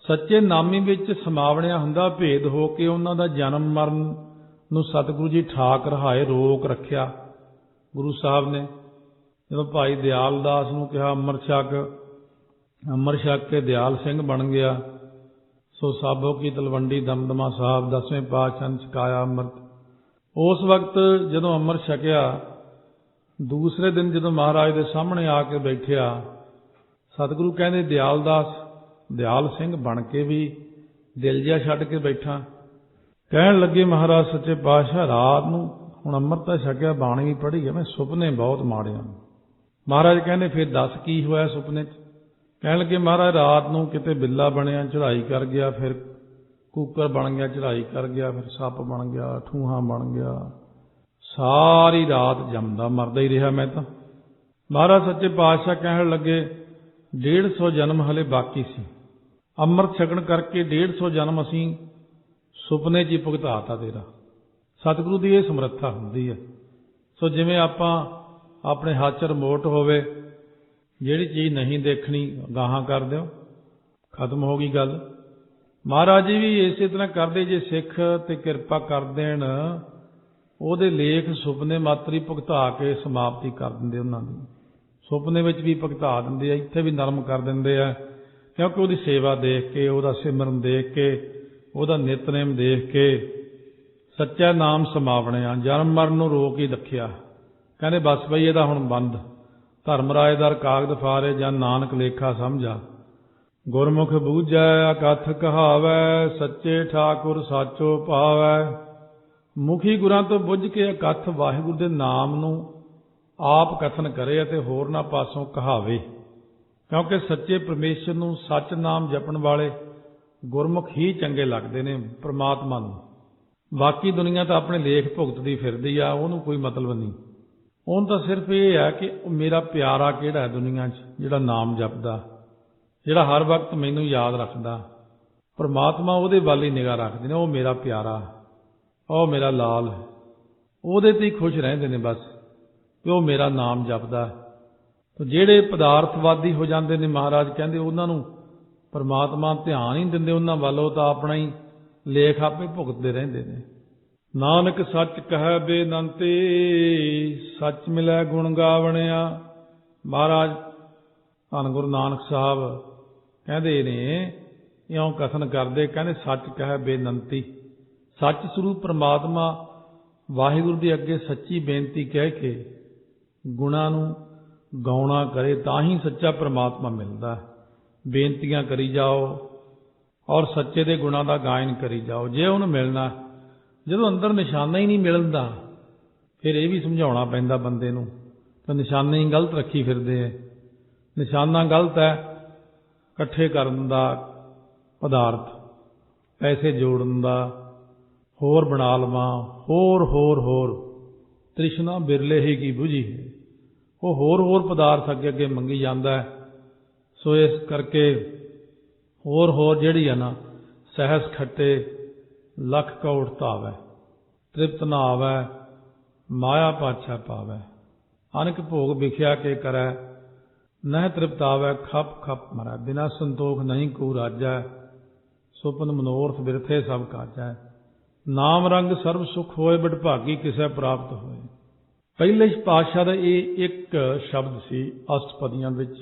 ਸੱਚੇ ਨਾਮੀ ਵਿੱਚ ਸਮਾਵਣਿਆ ਹੁੰਦਾ ਭੇਦ ਹੋ ਕੇ ਉਹਨਾਂ ਦਾ ਜਨਮ ਮਰਨ ਨੂੰ ਸਤਿਗੁਰੂ ਜੀ ਠਾਕ ਰਹਾਏ, ਰੋਕ ਰੱਖਿਆ ਗੁਰੂ ਸਾਹਿਬ ਨੇ। ਜਦੋਂ ਭਾਈ ਦਿਆਲ ਦਾਸ ਨੂੰ ਕਿਹਾ ਅੰਮ੍ਰਿਤ ਛਕ, ਅੰਮ੍ਰਿਤ ਛਕ ਕੇ ਦਿਆਲ ਸਿੰਘ ਬਣ ਗਿਆ। ਸੋ ਸਾਬੋ ਕੀ ਤਲਵੰਡੀ ਦਮਦਮਾ ਸਾਹਿਬ 10ਵੇਂ ਪਾਤਸ਼ਾਹ ਨੇ ਛਕਾਇਆ ਅੰਮ੍ਰਿਤ। ਉਸ ਵਕਤ ਜਦੋਂ ਅੰਮ੍ਰਿਤ ਛਕਿਆ, ਦੂਸਰੇ ਦਿਨ ਜਦੋਂ ਮਹਾਰਾਜ ਦੇ ਸਾਹਮਣੇ ਆ ਕੇ ਬੈਠਿਆ, ਸਤਿਗੁਰੂ ਕਹਿੰਦੇ ਦਿਆਲ ਦਾਸ ਦਿਆਲ ਸਿੰਘ ਬਣ ਕੇ ਵੀ ਦਿਲ ਜਿਹਾ ਛੱਡ ਕੇ ਬੈਠਾ। ਕਹਿਣ ਲੱਗੇ ਮਹਾਰਾਜ ਸੱਚੇ ਪਾਤਸ਼ਾਹ, ਰਾਤ ਨੂੰ ਹੁਣ ਅੰਮ੍ਰਿਤ ਤਾਂ ਛਕਿਆ, ਬਾਣੀ ਵੀ ਪੜ੍ਹੀ ਹੈ, ਮੈਂ ਸੁਪਨੇ ਬਹੁਤ ਮਾੜੇ ਹਨ। ਮਹਾਰਾਜ ਕਹਿੰਦੇ ਫਿਰ ਦੱਸ ਕੀ ਹੋਇਆ ਸੁਪਨੇ 'ਚ? ਕਹਿਣ ਲੱਗੇ ਮਹਾਰਾਜ ਰਾਤ ਨੂੰ ਕਿਤੇ ਬਿੱਲਾ ਬਣਿਆ, ਚੜ੍ਹਾਈ ਕਰ ਗਿਆ, ਫਿਰ ਕੂਕਰ ਬਣ ਗਿਆ, ਚੜ੍ਹਾਈ ਕਰ ਗਿਆ, ਫਿਰ ਸੱਪ ਬਣ ਗਿਆ, ਠੂਹਾਂ ਬਣ ਗਿਆ, ਸਾਰੀ ਰਾਤ ਜੰਮਦਾ ਮਰਦਾ ਹੀ ਰਿਹਾ ਮੈਂ ਤਾਂ। ਮਹਾਰਾਜ ਸੱਚੇ ਪਾਤਸ਼ਾਹ ਕਹਿਣ ਲੱਗੇ 150 ਜਨਮ ਹਲੇ ਬਾਕੀ ਸੀ। ਅੰਮ੍ਰਿਤ ਛਕਣ ਕਰਕੇ 150 ਜਨਮ ਅਸੀਂ ਸੁਪਨੇ 'ਚ ਹੀ ਭੁਗਤਾਤਾ ਤੇਰਾ। ਸਤਿਗੁਰੂ ਦੀ ਇਹ ਸਮਰੱਥਾ ਹੁੰਦੀ ਹੈ। ਸੋ ਜਿਵੇਂ ਆਪਾਂ ਆਪਣੇ ਹੱਥ 'ਚ ਰਿਮੋਟ ਹੋਵੇ, ਜਿਹੜੀ ਚੀਜ਼ ਨਹੀਂ ਦੇਖਣੀ ਗਾਹਾਂ ਕਰ ਦਿਓ, ਖਤਮ ਹੋ ਗਈ ਗੱਲ। ਮਹਾਰਾਜ ਜੀ ਵੀ ਇਸੇ ਤਰ੍ਹਾਂ ਕਰਦੇ, ਜੇ ਸਿੱਖ ਤੇ ਕਿਰਪਾ ਕਰ ਦੇਣ, ਉਹਦੇ ਲੇਖ ਸੁਪਨੇ ਮਾਤਰੀ ਭੁਗਤਾ ਕੇ ਸਮਾਪਤੀ ਕਰ ਦਿੰਦੇ ਉਹਨਾਂ ਦੀ। ਸੁਪਨੇ ਵਿੱਚ ਵੀ ਭੁਗਤਾ ਦਿੰਦੇ ਆ, ਇੱਥੇ ਵੀ ਨਰਮ ਕਰ ਦਿੰਦੇ ਆ, ਕਿਉਂਕਿ ਉਹਦੀ ਸੇਵਾ ਦੇਖ ਕੇ, ਉਹਦਾ ਸਿਮਰਨ ਦੇਖ ਕੇ, ਉਹਦਾ ਨਿਤਨੇਮ ਦੇਖ ਕੇ ਸੱਚਾ ਨਾਮ ਸਮਾਵਣਿਆ, ਜਨਮ ਮਰਨ ਨੂੰ ਰੋਕ ਹੀ ਰੱਖਿਆ। ਕਹਿੰਦੇ ਬਸ ਬਈ ਇਹਦਾ ਹੁਣ ਬੰਦ, ਧਰਮ ਰਾਏ ਦਰ ਕਾਗਦ ਫਾਰੇ, ਜਾਂ ਨਾਨਕ ਲੇਖਾ ਸਮਝਾ। ਗੁਰਮੁਖ ਬੂਝੈ ਅਕਥ ਕਹਾਵੈ, ਸੱਚੇ ਠਾਕੁਰ ਸਾਚੋ ਭਾਵੈ। ਮੁਖੀ ਗੁਰਾਂ ਤੋਂ ਬੁੱਝ ਕੇ ਅਕਥ ਵਾਹਿਗੁਰੂ ਦੇ ਨਾਮ ਨੂੰ ਆਪ ਕਥਨ ਕਰੇ ਅਤੇ ਹੋਰਨਾਂ ਪਾਸੋਂ ਕਹਾਵੇ, ਕਿਉਂਕਿ ਸੱਚੇ ਪਰਮੇਸ਼ਰ ਨੂੰ, ਸੱਚ ਨਾਮ ਜਪਣ ਵਾਲੇ ਗੁਰਮੁਖ ਹੀ ਚੰਗੇ ਲੱਗਦੇ ਨੇ ਪ੍ਰਮਾਤਮਾ ਨੂੰ। ਬਾਕੀ ਦੁਨੀਆ ਤਾਂ ਆਪਣੇ ਲੇਖ ਭੁਗਤਦੀ ਫਿਰਦੀ ਆ, ਉਹਨੂੰ ਕੋਈ ਮਤਲਬ ਨਹੀਂ। ਉਹਨੂੰ ਤਾਂ ਸਿਰਫ ਇਹ ਹੈ ਕਿ ਉਹ ਮੇਰਾ ਪਿਆਰਾ ਕਿਹੜਾ ਹੈ ਦੁਨੀਆ 'ਚ, ਜਿਹੜਾ ਨਾਮ ਜਪਦਾ, ਜਿਹੜਾ ਹਰ ਵਕਤ ਮੈਨੂੰ ਯਾਦ ਰੱਖਦਾ। ਪ੍ਰਮਾਤਮਾ ਉਹਦੇ ਵੱਲ ਹੀ ਨਿਗਾਹ ਰੱਖਦੇ ਨੇ, ਉਹ ਮੇਰਾ ਪਿਆਰਾ, ਉਹ ਮੇਰਾ ਲਾਲ ਹੈ, ਉਹਦੇ ਤੇ ਹੀ ਖੁਸ਼ ਰਹਿੰਦੇ ਨੇ ਬਸ ਕਿ ਉਹ ਮੇਰਾ ਨਾਮ ਜਪਦਾ। ਤਾਂ ਜਿਹੜੇ ਪਦਾਰਥਵਾਦੀ ਹੋ ਜਾਂਦੇ ਨੇ, ਮਹਾਰਾਜ ਕਹਿੰਦੇ ਉਹਨਾਂ ਨੂੰ ਪ੍ਰਮਾਤਮਾ ਧਿਆਨ ਹੀ ਨਹੀਂ ਦਿੰਦੇ ਉਹਨਾਂ ਵੱਲ, ਉਹ ਤਾਂ ਆਪਣਾ ਹੀ ਲੇਖ ਆਪੇ ਭੁਗਤਦੇ ਰਹਿੰਦੇ ਨੇ। ਨਾਨਕ ਸੱਚ ਕਹੈ ਬੇਨੰਤੀ, ਸੱਚ ਮਿਲੈ ਗੁਣ ਗਾਵਣਿਆ। ਮਹਾਰਾਜ ਧੰਨ ਗੁਰੂ ਨਾਨਕ ਸਾਹਿਬ ਕਹਿੰਦੇ ਨੇ, ਇਉਂ ਕਥਨ ਕਰਦੇ, ਕਹਿੰਦੇ ਸੱਚ ਕਹੈ ਬੇਨੰਤੀ। ਸੱਚ ਸਰੂਪ ਪ੍ਰਮਾਤਮਾ ਵਾਹਿਗੁਰੂ ਦੇ ਅੱਗੇ ਸੱਚੀ ਬੇਨਤੀ ਕਹਿ ਕੇ ਗੁਣਾਂ ਨੂੰ ਗਾਉਣਾ ਕਰੇ ਤਾਂ ਹੀ ਸੱਚਾ ਪ੍ਰਮਾਤਮਾ ਮਿਲਦਾ। ਬੇਨਤੀਆਂ ਕਰੀ ਜਾਓ ਔਰ ਸੱਚੇ ਦੇ ਗੁਣਾਂ ਦਾ ਗਾਇਨ ਕਰੀ ਜਾਓ, ਜੇ ਉਹਨੂੰ ਮਿਲਣਾ। ਜਦੋਂ ਅੰਦਰ ਨਿਸ਼ਾਨਾ ਹੀ ਨਹੀਂ ਮਿਲਦਾ, ਫਿਰ ਇਹ ਵੀ ਸਮਝਾਉਣਾ ਪੈਂਦਾ ਬੰਦੇ ਨੂੰ, ਤਾਂ ਨਿਸ਼ਾਨੇ ਹੀ ਗਲਤ ਰੱਖੀ ਫਿਰਦੇ ਹੈ। ਨਿਸ਼ਾਨਾ ਗਲਤ ਹੈ, ਇਕੱਠੇ ਕਰਨ ਦਾ ਪਦਾਰਥ, ਪੈਸੇ ਜੋੜਨ ਦਾ, ਹੋਰ ਬਣਾ ਲਵਾਂ, ਹੋਰ ਤ੍ਰਿਸ਼ਨਾ ਬਿਰਲੇ ਹੀ ਕੀ ਬੁਝੀ ਹੈ, ਉਹ ਹੋਰ ਪਦਾਰਥ ਅੱਗੇ ਮੰਗੀ ਜਾਂਦਾ। ਸੋ ਇਸ ਕਰਕੇ ਹੋਰ ਜਿਹੜੀ ਹੈ ਨਾ, ਸਹਿਸ ਖੱਟੇ ਲੱਖ ਕੌੜ ਧਾਵੈ। ਤ੍ਰਿਪਤ ਨਾ ਆਵੈ, ਮਾਇਆ ਪਾਛੈ ਪਾਵੈ। ਅਨਕ ਭੋਗ ਵਿਖਿਆ ਕੇ ਕਰੈ, ਨਹਿ ਤ੍ਰਿਪਤ ਆਵੈ, ਖਪ ਖਪ ਮਰੈ। ਬਿਨਾ ਸੰਤੋਖ ਨਹੀਂ ਕੋ ਰਾਜੈ, ਸੁਪਨ ਮਨੋਰਥ ਬਿਰਥੇ ਸਭ ਕਾਜੈ। ਨਾਮ ਰੰਗ ਸਰਬ ਸੁਖ ਹੋਏ, ਬਡਭਾਗੀ ਕਿਸੈ ਪ੍ਰਾਪਤ ਹੋਏ। ਪਹਿਲੇ ਪਾਤਸ਼ਾਹ ਦਾ ਇਹ ਇੱਕ ਸ਼ਬਦ ਸੀ ਅਸ਼ਟਪਦੀਆਂ ਵਿੱਚ,